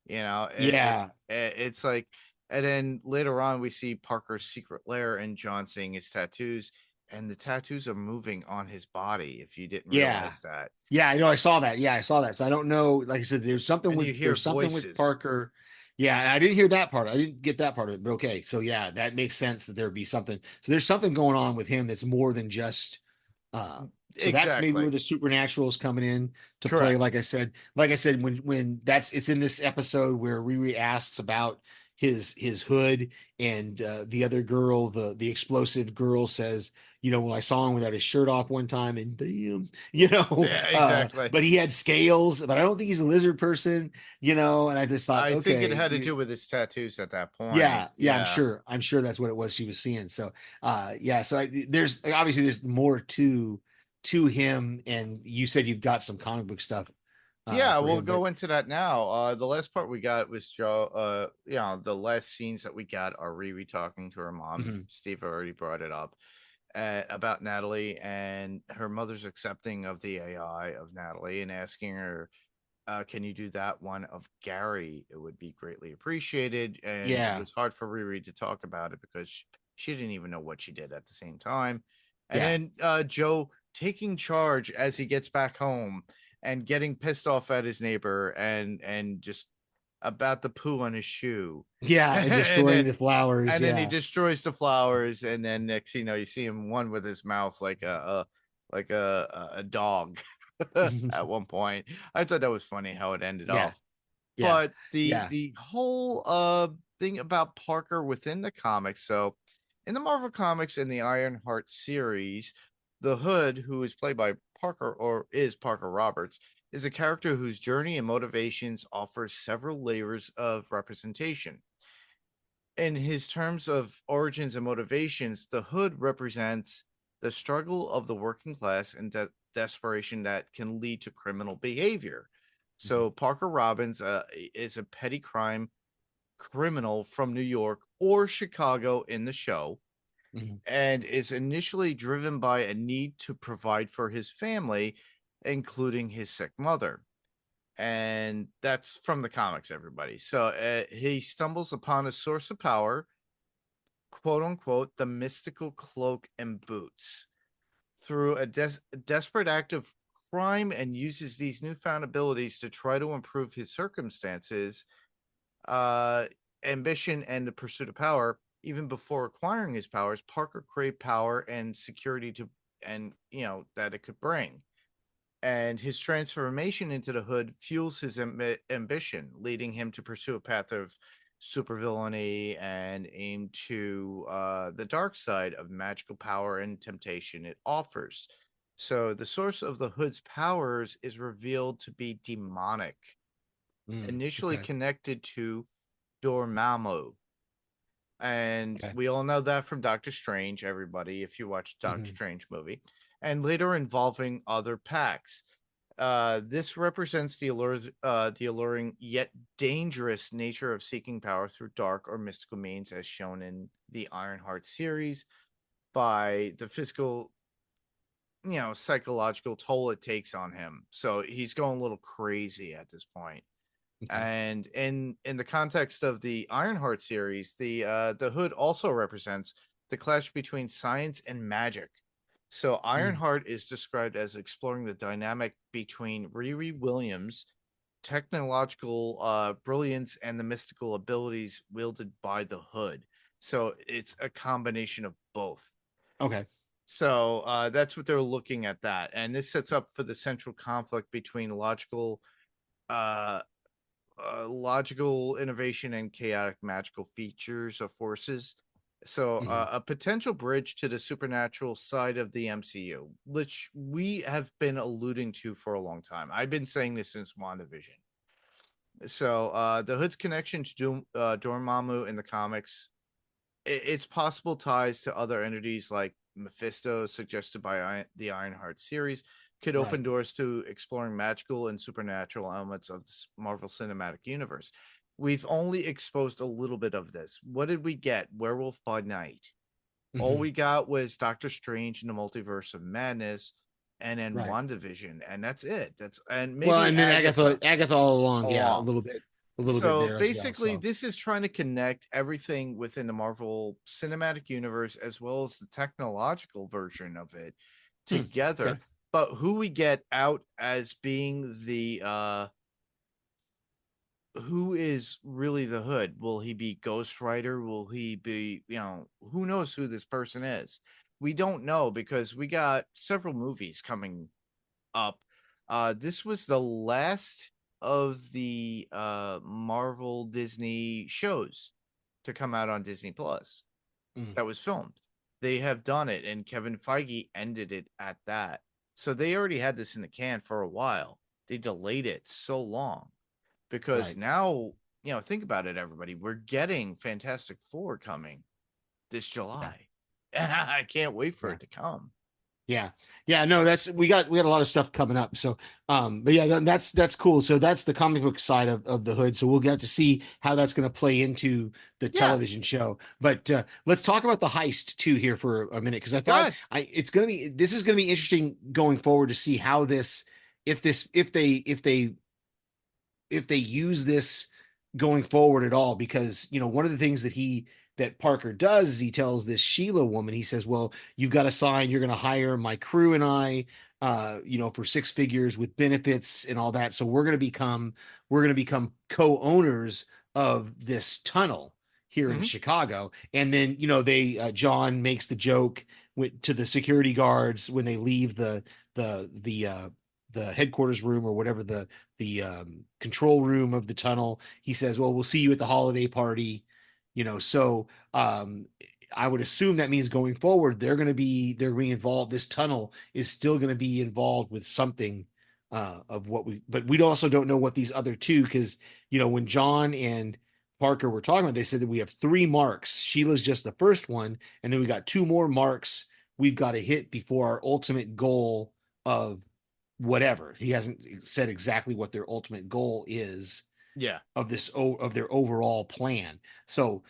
It's like, and then later on we see Parker's secret lair and John seeing his tattoos. And the tattoos are moving on his body. If you didn't realize that, I know, I saw that. Yeah, I saw that. So I don't know. Like I said, there's something voices. with Parker. Yeah, and I didn't hear that part. I didn't get that part of it. But okay, so yeah, that makes sense that there'd be something. So there's something going on with him that's more than just. So that's maybe where the supernatural is coming in to play. Like I said, when it's in this episode where Riri asks about his hood, and the other girl, the explosive girl, says, well, I saw him without his shirt off one time, and damn, exactly. But he had scales, but I don't think he's a lizard person, and I just thought, I think it had to do with his tattoos at that point. Yeah, I'm sure that's what it was she was seeing. So, so there's obviously more to him, and you said you've got some comic book stuff. We'll go into that now. The last part we got was Joe. The last scenes that we got are Riri talking to her mom. Steve already brought it up. About Natalie and her mother's accepting of the AI of Natalie and asking her, can you do that one of Gary? It would be greatly appreciated. And it was hard for Riri to talk about it because she didn't even know what she did at the same time. And then Joe taking charge as he gets back home and getting pissed off at his neighbor and just about the poo on his shoe. Yeah, and destroying the flowers. And then he destroys the flowers, and then next you see him one with his mouth like a dog at one point. I thought that was funny how it ended off. But the whole thing about Parker within the comics. So in the Marvel Comics and the Ironheart series, The Hood, who is played by Parker Roberts, is a character whose journey and motivations offer several layers of representation. In his terms of origins and motivations, the Hood represents the struggle of the working class and desperation that can lead to criminal behavior. Mhm. So Parker Robbins is a petty crime criminal from New York or Chicago in the show, Mhm. and is initially driven by a need to provide for his family, including his sick mother. And that's from the comics, everybody. So he stumbles upon a source of power, quote unquote, the mystical cloak and boots, through a desperate act of crime, and uses these newfound abilities to try to improve his circumstances, uh, ambition, and the pursuit of power. Even before acquiring his powers, Parker craved power and security and that it could bring. And his transformation into the Hood fuels his ambition, leading him to pursue a path of supervillainy and aim to the dark side of magical power and temptation it offers. So the source of the Hood's powers is revealed to be demonic, initially Okay. connected to Dormammu. And Okay. we all know that from Doctor Strange, everybody, if you watch Doctor Mhm. Strange movie, and later involving other packs. This represents the alluring yet dangerous nature of seeking power through dark or mystical means, as shown in the Ironheart series, by the physical, psychological toll it takes on him. So he's going a little crazy at this point. Okay. And in the context of the Ironheart series, the Hood also represents the clash between science and magic. So Mm. Ironheart is described as exploring the dynamic between Riri Williams' technological brilliance and the mystical abilities wielded by the Hood. So it's a combination of both. Okay. So that's what they're looking at that, and this sets up for the central conflict between uh, logical innovation and chaotic magical features of forces. So, Mhm. a potential bridge to the supernatural side of the MCU, which we have been alluding to for a long time. I've been saying this since WandaVision. So, the Hood's connection to Dormammu in the comics, its possible ties to other entities like Mephisto, suggested by the Ironheart series, could Right. open doors to exploring magical and supernatural elements of the Marvel Cinematic Universe. We've only exposed a little bit of this. What did we get? Werewolf by Night. All Mhm. we got was Doctor Strange in the Multiverse of Madness, and then Right. WandaVision, and that's it. And Well, maybe and then Agatha Agatha all along. Yeah, along. a little bit So there as well. basically, So, this is trying to connect everything within the Marvel Cinematic Universe as well as the technological version of it okay. together. But who we get out as being the who is really the Hood? Will he be Ghost Rider? Will he be, who knows who this person is? We don't know because we got several movies coming up. This was the last of the Marvel Disney shows to come out on Disney Plus Mhm. that was filmed. They have done it, and Kevin Feige ended it at that. So they already had this in the can for a while. They delayed it so long because Right. now, think about it, everybody. We're getting Fantastic Four coming this Yeah. July, and I can't wait for Yeah. it to come. Yeah. Yeah. No, we got a lot of stuff coming up. So, but yeah, that's cool. So that's the comic book side of the Hood. So we'll get to see how that's going to play into the Yeah, television show. But let's talk about the heist too here for a minute because I go thought ahead. this is going to be interesting going forward to see how if they use this going forward at all, because one of the things that Parker does is he tells this Sheila woman, he says, well, you've got to sign, you're going to hire my crew and I, for six figures with benefits and all that. So we're going to become co-owners of this tunnel here in Hmm. Chicago. And then, John makes the joke to the security guards when they leave the headquarters room or whatever, the control room of the tunnel. He says, well, we'll see you at the holiday party. So I would assume that means going forward, they're going to be involved. This tunnel is still going to be involved with something of what but we also don't know what these other two, because when John and Parker were talking about, they said that we have 3 marks. Sheila's just the first one, and then we got 2 more marks we've got to hit before our ultimate goal of whatever. He hasn't said exactly what their ultimate goal is of their overall plan. So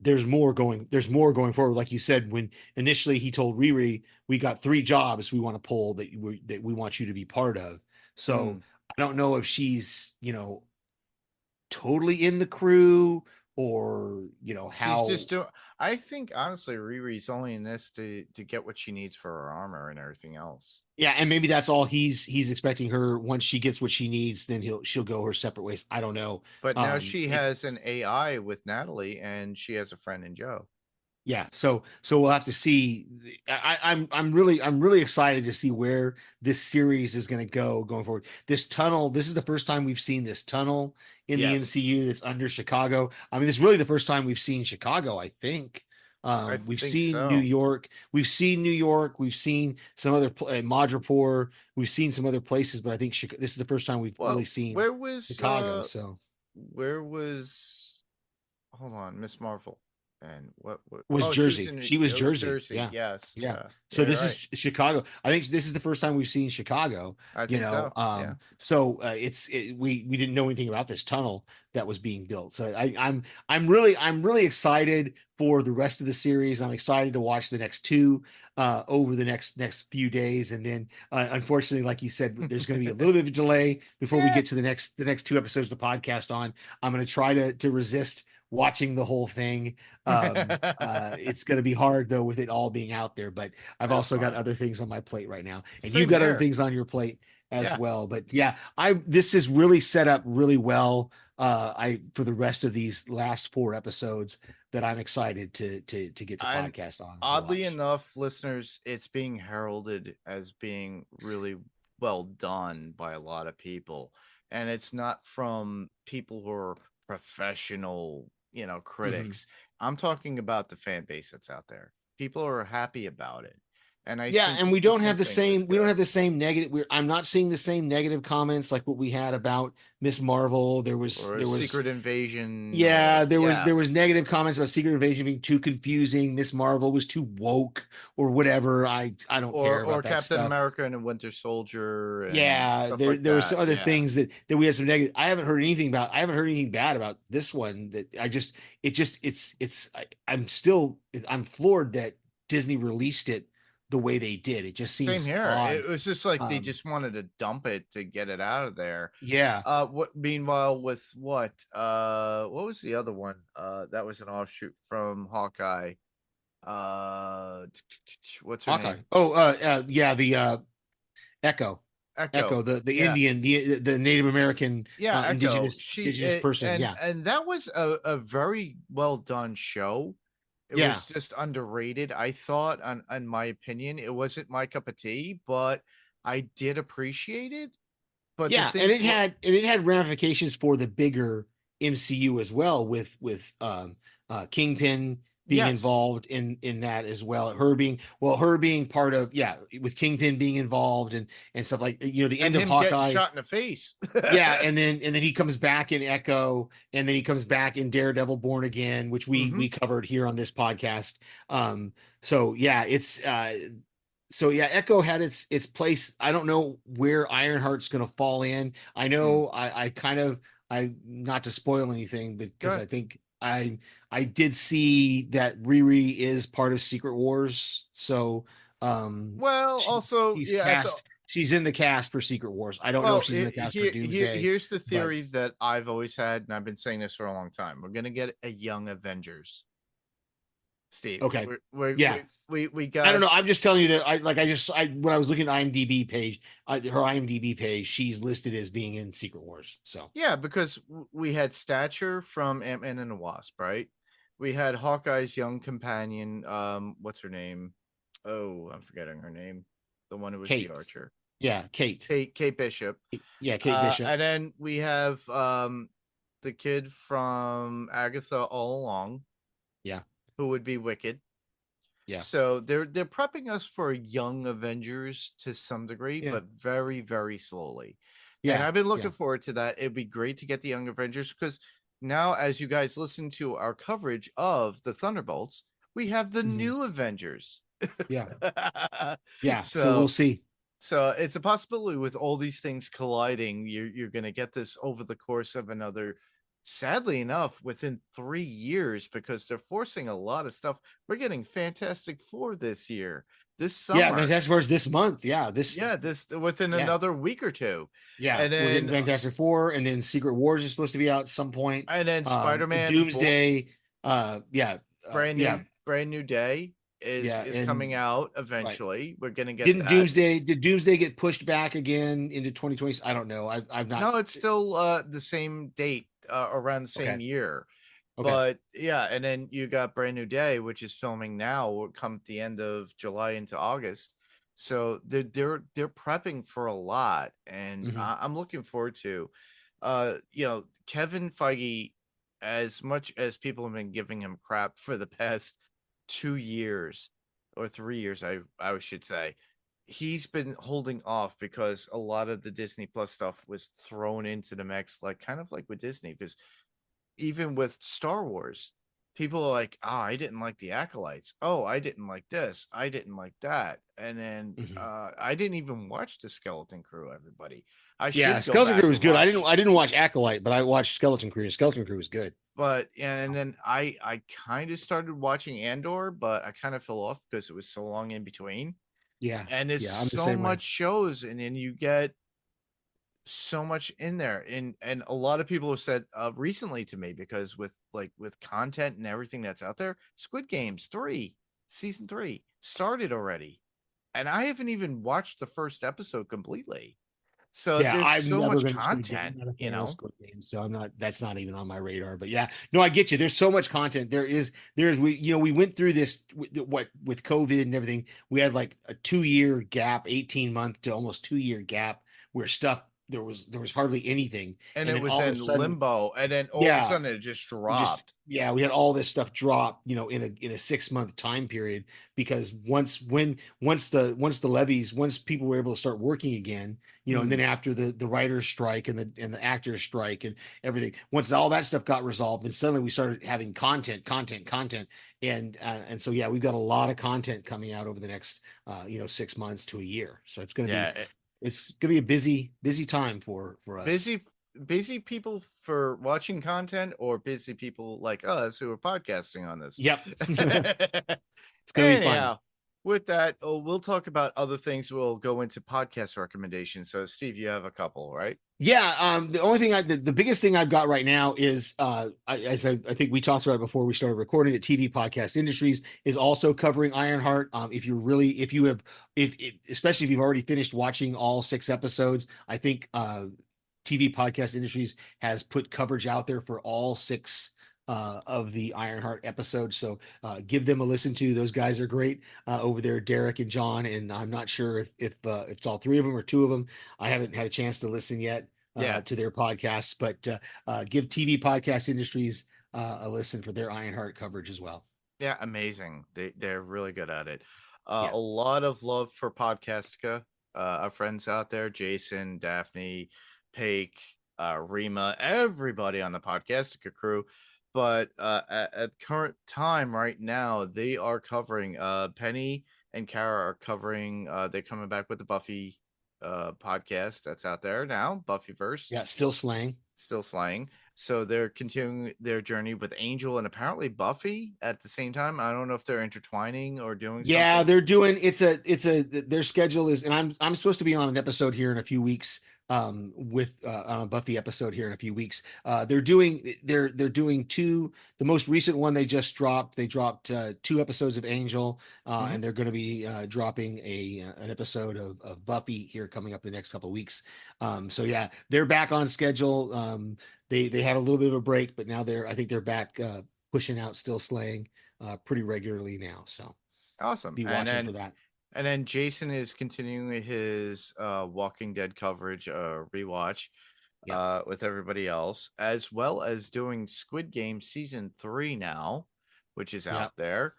there's more going forward. Like you said, when initially he told Riri, we got 3 jobs we want to pull that we want you to be part of. So I don't know if she's totally in the crew, or how she's just doing. I think honestly, Riri's only in this to get what she needs for her armor and everything else. Yeah, and maybe that's all he's expecting her. Once she gets what she needs, then she'll go her separate ways. I don't know. But now she has an AI with Natalie, and she has a friend in Joe. Yeah, so we'll have to see. I'm really excited to see where this series is going to go going forward. This tunnel. This is the first time we've seen this tunnel in the MCU that's under Chicago. I mean, this is really the first time we've seen Chicago, I think. We've seen New York. We've seen New York. We've seen some other Madripoor. We've seen some other places, but I think this is the first time we've really seen where was Chicago. So where was? Hold on, Miss Marvel. And what was Jersey? She was Jersey. Yeah. Yes. Yeah. So this is Chicago. I think this is the first time we've seen Chicago. I think so. So we didn't know anything about this tunnel that was being built. So I'm really excited for the rest of the series. I'm excited to watch the next 2 over the next few days, and then unfortunately, like you said, there's going to be a little bit of a delay before we get to the next 2 episodes of the podcast on. I'm going to try to resist watching the whole thing. It's going to be hard though with it all being out there, but I've also got other things on my plate right now, and you've got other things on your plate as well. But this is really set up really well for the rest of these last 4 episodes that I'm excited to get to podcast on. Oddly enough, listeners, it's being heralded as being really well done by a lot of people, and it's not from people who are professional critics. I'm talking about the fan base that's out there. People are happy about it, and and we don't have the same negative. I'm not seeing the same negative comments like what we had about Miss Marvel. There was Secret Invasion. Yeah, there was negative comments about Secret Invasion being too confusing. Miss Marvel was too woke or whatever. I don't care about that Captain stuff. America and the Winter Soldier. And there were some other things that we had some negative. I haven't heard anything bad about this one. I'm floored that Disney released it the way they did. It just seems same here. odd. It was just like they just wanted to dump it to get it out of there. Yeah. Meanwhile, with what was the other one? That was an offshoot from Hawkeye. What's her name? The Echo. Echo, the Indian, the Native American, indigenous person. And that was a very well done show. It was just underrated, I thought, in my opinion. It wasn't my cup of tea, but I did appreciate it. But it had ramifications for the bigger MCU as well, with Kingpin being involved in that as well. Her being part of with Kingpin being involved and stuff like the end of Hawkeye, shot in the face. and then he comes back in Echo, and then he comes back in Daredevil Born Again, which we covered here on this podcast. Echo had its place. I don't know where Ironheart's going to fall in. I know I not to spoil anything, because I think I did see that Riri is part of Secret Wars. So she's in the cast for Secret Wars. I don't know if she's in the cast for Doomsday. Here's the theory that I've always had, and I've been saying this for a long time. We're gonna get a young Avengers. Steve. Okay. We got. I don't know. I'm just telling you that when I was looking at IMDb page, her IMDb page, she's listed as being in Secret Wars. So because we had Stature from Ant-Man and the Wasp, right? We had Hawkeye's young companion. What's her name? Oh, I'm forgetting her name. The one who was Kate. the Archer. Yeah, Kate. Kate Bishop. Yeah, Kate Bishop. And then we have the kid from Agatha All Along. Yeah. who would be Wicked. Yeah. So they're prepping us for young Avengers to some degree, Yeah. but very, very slowly. And Yeah. I've been looking Yeah. forward to that. It'd be great to get the young Avengers because now, as you guys listen to our coverage of the Thunderbolts, we have the Mhm. new Avengers. Yeah. Yeah. So we'll so see. so it's a possibility with all these things colliding, you're going to get this over the course of another, sadly enough, within 3 years, because they're forcing a lot of stuff. We're getting Fantastic Four this year, this Yeah. summer. Fantastic Four is this month. Yeah. Yeah, this within Yeah. another week or two. Yeah. And We're getting then Fantastic Four, and then Secret Wars is supposed to be out at some point. Spider-Man Doomsday. Yeah. Yeah. brand new day Yeah. is coming And out right. eventually. We're going to get Did that. Doomsday get pushed back again into 2020? I don't know. I've not. No, it's still the same date, around the same Okay. year. Okay. But yeah, and then you got Brand New Day, which is filming now, will come at the end of July into August. So they're prepping for a lot, and Mhm. I'm looking forward to, Kevin Feige. As much as people have been giving him crap for the past 2 years or 3 years, I should say, he's been holding off because a lot of the Disney Plus stuff was thrown into the mix, like kind of like with Disney, because even with Star Wars, people are like, "Ah, I didn't like the Acolytes. Oh, I didn't like this. I didn't like that." And then Mhm. I didn't even watch the Skeleton Crew. Everybody, I Yeah, should go Skeleton Crew back was and good. watch. I didn't watch Acolyte, but I watched Skeleton Crew. Skeleton Crew was good. But and then I kind of started watching Andor, but I kind of fell off because it was so long in between. Yeah. And there's Yeah, I'm the so same way. much shows, and then you get so much in there. And a lot of people have said recently to me, because with content and everything that's out there, Squid Games 3 season 3 started already, and I haven't even watched the first episode completely. So Yeah, there's I've so never much been a Squid Game. content, I'm not a you fan of know. Squid Games, so I'm not. That's not even on my radar. But yeah, no, I get you. There's so much content. There's we went through this with COVID and everything. We had like a 2 year gap, 18 month to almost 2 year gap where stuff there was hardly anything, And and it then was all of a in sudden, limbo, and then all of a yeah, sudden it just it just dropped. yeah, we had all this stuff drop, in a 6 month time period because once people were able to start working again, and then after the writers strike and the actors strike and everything, once all that stuff got resolved, and suddenly we started having content, and so yeah, we've got a lot of content coming out over the next 6 months to a year, so Yeah, it's gonna be a busy time for us. busy people for watching content, or busy people like us who are podcasting on this. Yep. It's gonna be fun. Anyhow, with that, we'll talk about other things. We'll go into podcast recommendations. So Steve, you have a couple, right? Yeah, the only thing the biggest thing I've got right now is I think we talked about it before we started recording, that TV Podcast Industries is also covering Ironheart. If you have especially if you've already finished watching all 6 episodes, I think TV Podcast Industries has put coverage out there for all 6 of the Ironheart episodes. So give them a listen to. Those guys are great over there, Derek and John. And I'm not sure if it's all 3 of them or 2 of them. I haven't had a chance to listen yet Yeah. to their podcasts, but give TV Podcast Industries a listen for their Ironheart coverage as well. Yeah, amazing. They're really good at it. Yeah. A lot of love for Podcastica. Our friends out there, Jason, Daphne, Paik, Rima, everybody on the Podcastica crew. But at current time right now, they are covering Penny and Kara are covering they're coming back with the Buffy podcast that's out there now, Buffyverse. Yeah, still slaying. Still slaying. So they're continuing their journey with Angel and apparently Buffy at the same time. I don't know if they're intertwining or doing Yeah, something. they're doing their schedule is, and I'm supposed to be on an episode here in a few weeks with on a Buffy episode here in a few weeks. They're doing 2, the most recent one they just dropped. They dropped 2 episodes of Angel and they're going to be dropping an episode of Buffy here coming up the next couple of weeks. So yeah, they're back on schedule. They had a little bit of a break, but now I think they're back pushing out Still Slaying pretty regularly now. So Awesome. be watching for that. And then Jason is continuing his Walking Dead coverage rewatch with everybody else, as well as doing Squid Game season 3 now, which is Yep. out there.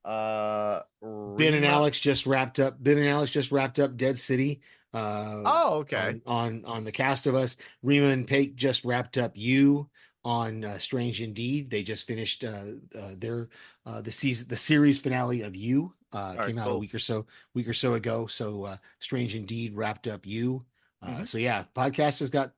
Ben and Rima. Alex just wrapped up. Ben and Alex just wrapped up Dead City. Oh, okay. On the Cast of Us. Rima and Pate just wrapped up You on Strange Indeed. They just finished their the series finale of You. All right, Came out a cool. week or so ago. So Strange Indeed wrapped up You. Mhm. So yeah, podcast has got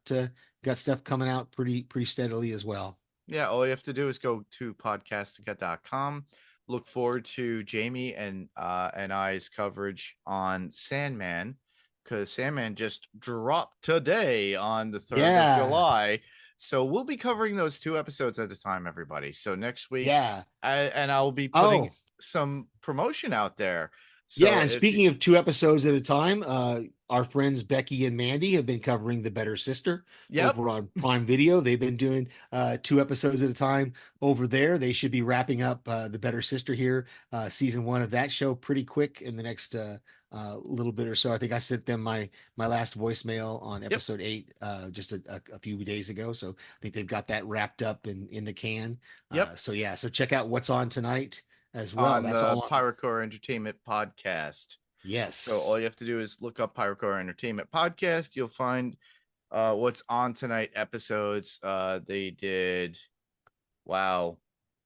stuff coming out pretty steadily as well. Yeah, all you have to do is go to podcastica.com. Look forward to Jamie and I's coverage on Sandman, because Sandman just dropped today on the 3rd of Yeah, July. So we'll be covering those 2 episodes at a time, everybody. So next week, yeah. and I'll be putting Oh, some promotion out there. yeah, So and if you, speaking of 2 episodes at a time, our friends Becky and Mandy have been covering The Better Sister yep, over on Prime Video. They've been doing 2 episodes at a time over there. They should be wrapping up The Better Sister here, season 1 of that show pretty quick in the next little bit or so. I think I sent them my last voicemail on yep, episode 8 just a few days ago. So I think they've got that wrapped up in the can. yep. So yeah, so check out what's on tonight as well. On That's the all on. Pyrocore Entertainment podcast. So all Yes. you have to do is look up Pyrocore Entertainment Podcast. You'll find what's on tonight episodes. They did, wow.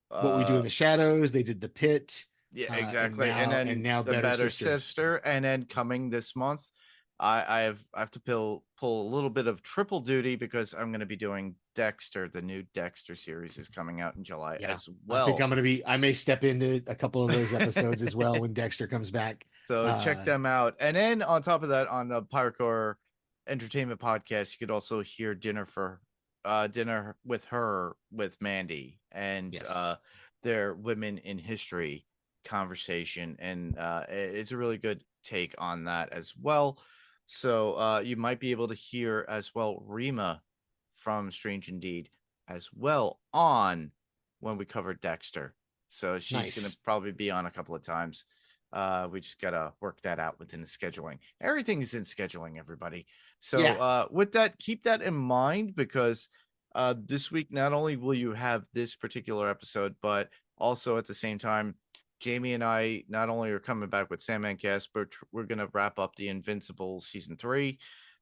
What We Do in Uh the Shadows. They did The Pit. yeah, And exactly. And now then the Better Better Sister. Sister. And then coming this month, I have to pull a little bit of triple duty, because I'm gonna be doing Dexter. The new Dexter series is coming out in July Yeah. as I think well. I may step into a couple of those episodes as well when Dexter comes back. So check them out. And then on top of that, on the Pyrocore Entertainment Podcast, you could also hear Dinner with Her with Mandy, and Yes. their Women in History conversation. And it's a really good take on that as well. So you might be able to hear as well Rima from Strange Indeed as well on when we cover Dexter. So she's going to Nice. probably be on a couple of times. We just gotta work that out within the scheduling. Everything is in scheduling, everybody. So Yeah. with that, keep that in mind, because this week not only will you have this particular episode, but also at the same time, Jamie and I not only are coming back with Sandman Cast, but we're gonna wrap up the Invincible season 3.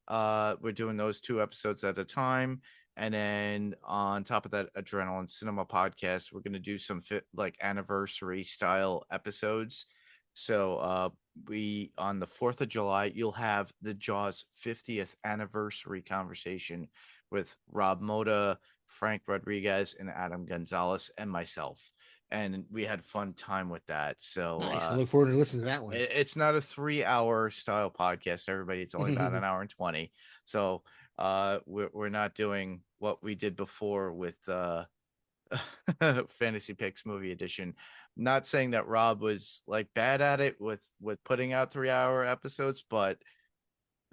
We're doing those 2 episodes at a time. And then on top of that, Adrenaline Cinema podcast, we're gonna do some like anniversary style episodes. So we on the 4th of July, you'll have the Jaws 50th anniversary conversation with Rob Moda, Frank Rodriguez, and Adam Gonzalez, and myself. And we had fun time with that. So Nice. I look forward to listening to that one. it's not a 3-hour style podcast, everybody. It's only about an hour and 20. So we're not doing what we did before with Fantasy Picks Movie Edition. Not saying that Rob was like bad at it with putting out 3-hour episodes, but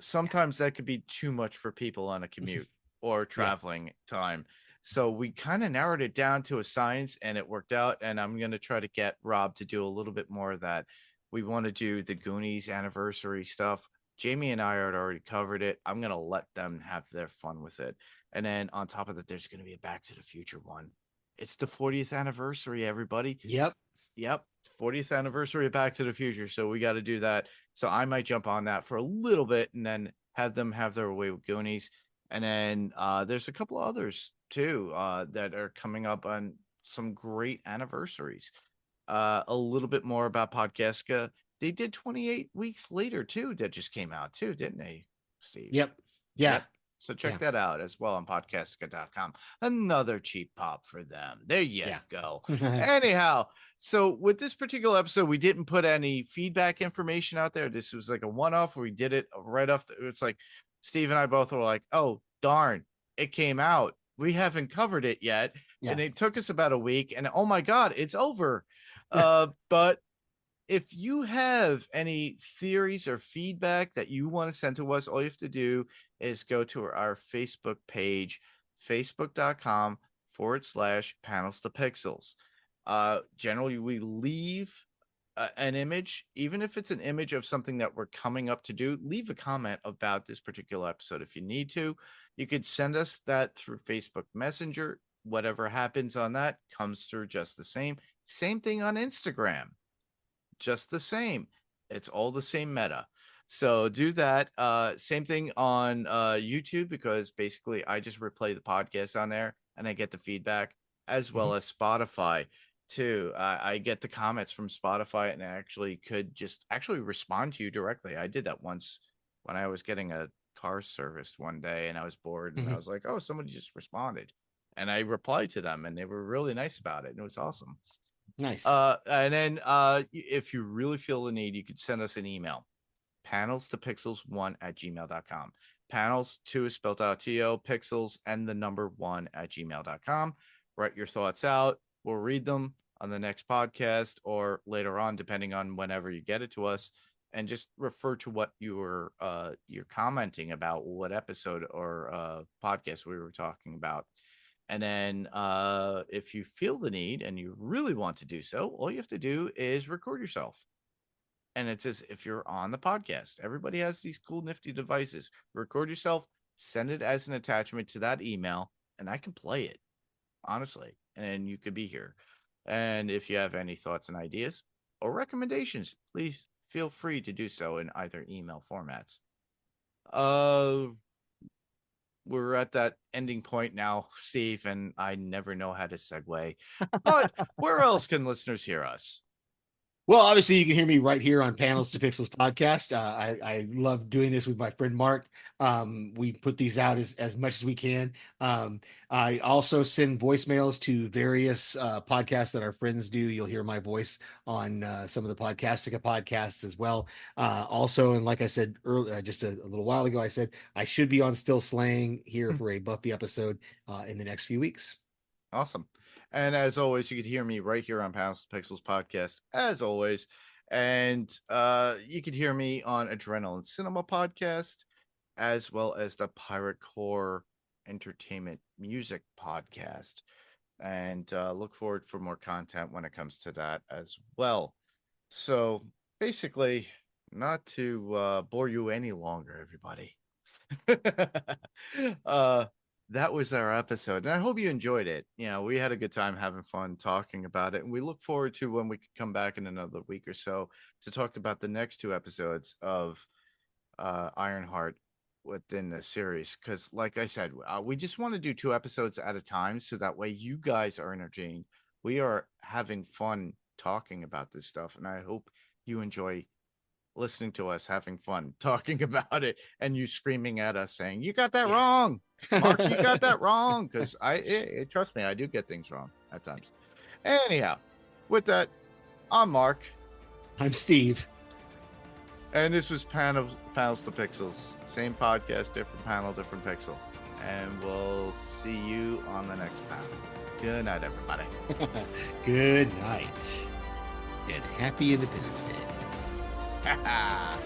sometimes that could be too much for people on a commute or traveling time. So we kind of narrowed it down to a science, and it worked out. And I'm going to try to get Rob to do a little bit more of that. We want to do the Goonies anniversary stuff. Jamie and I had already covered it. I'm going to let them have their fun with it. And then on top of that, there's going to be a Back to the Future one. It's the 40th anniversary, everybody. Yep. Yep. 40th anniversary of Back to the Future. So we got to do that. So I might jump on that for a little bit and then have them have their way with Goonies. And then there's a couple others too that are coming up on some great anniversaries. A little bit more about Podcastka. They did 28 weeks later too. That just came out too, didn't they, Steve? Yep. Yeah. Yep. So check that out as well on podcastka.com. Another cheap pop for them. There you go. Anyhow, so with this particular episode, we didn't put any feedback information out there. This was like a one-off where we did it right off. It's like Steve and I both were like, oh, darn, it came out. We haven't covered it yet. And it took us about a week. And oh my God, it's over. But if you have any theories or feedback that you want to send to us, all you have to do is go to our Facebook page, facebook.com/panels to pixels. Generally, we leave an image, even if it's an image of something that we're coming up to do. Leave a comment about this particular episode if you need to. You could send us that through Facebook Messenger. Whatever happens on that comes through just the same. Same thing on Instagram. Just the same. It's all the same meta. So do that. Same thing on YouTube, because basically I just replay the podcast on there and I get the feedback, as well as Spotify too. I get the comments from Spotify and I actually could just actually respond to you directly. I did that once when I was getting a car serviced one day and I was bored and I was like, oh, somebody just responded. And I replied to them and they were really nice about it. And it was awesome. Nice. And then if you really feel the need, you could send us an email, panelstopixels1@gmail.com. Panels 2 is spelled out TO, pixels and the number 1@gmail.com. Write your thoughts out. We'll read them on the next podcast or later on, depending on whenever you get it to us, and just refer to what you're commenting about, what episode or podcast we were talking about. And then if you feel the need and you really want to do so, all you have to do is record yourself. And it's as if you're on the podcast. Everybody has these cool, nifty devices. Record yourself, send it as an attachment to that email, and I can play it, honestly. And you could be here. And if you have any thoughts and ideas or recommendations, please feel free to do so in either email formats. We're at that ending point now, Steve, and I never know how to segue. But where else can listeners hear us? Well, obviously, you can hear me right here on Panels to Pixels podcast. I love doing this with my friend Mark. We put these out as much as we can. I also send voicemails to various podcasts that our friends do. You'll hear my voice on some of the Podcastica podcasts as well. Also, and like I said earlier, just a little while ago, I said I should be on Still Slaying here for a Buffy episode in the next few weeks. Awesome. And as always, you could hear me right here on Panels to Pixels podcast, as always. And you could hear me on Adrenaline Cinema podcast, as well as the Pirate Core Entertainment Music podcast. And look forward for more content when it comes to that as well. So basically, not to bore you any longer, everybody. That was our episode, and I hope you enjoyed it. We had a good time having fun talking about it, and we look forward to when we could come back in another week or so to talk about the next 2 episodes of Ironheart within the series. Because, like I said, we just want to do 2 episodes at a time, so that way you guys are entertained. We are having fun talking about this stuff, and I hope you enjoy listening to us having fun talking about it, and you screaming at us saying, "You got that wrong, Mark, you got that wrong," because trust me, I do get things wrong at times. Anyhow, with that, I'm Mark. I'm Steve. And this was Panels to Pixels. Same podcast, different panel, different pixel. And we'll see you on the next panel. Good night, everybody. Good night. And happy Independence Day. Ha ha.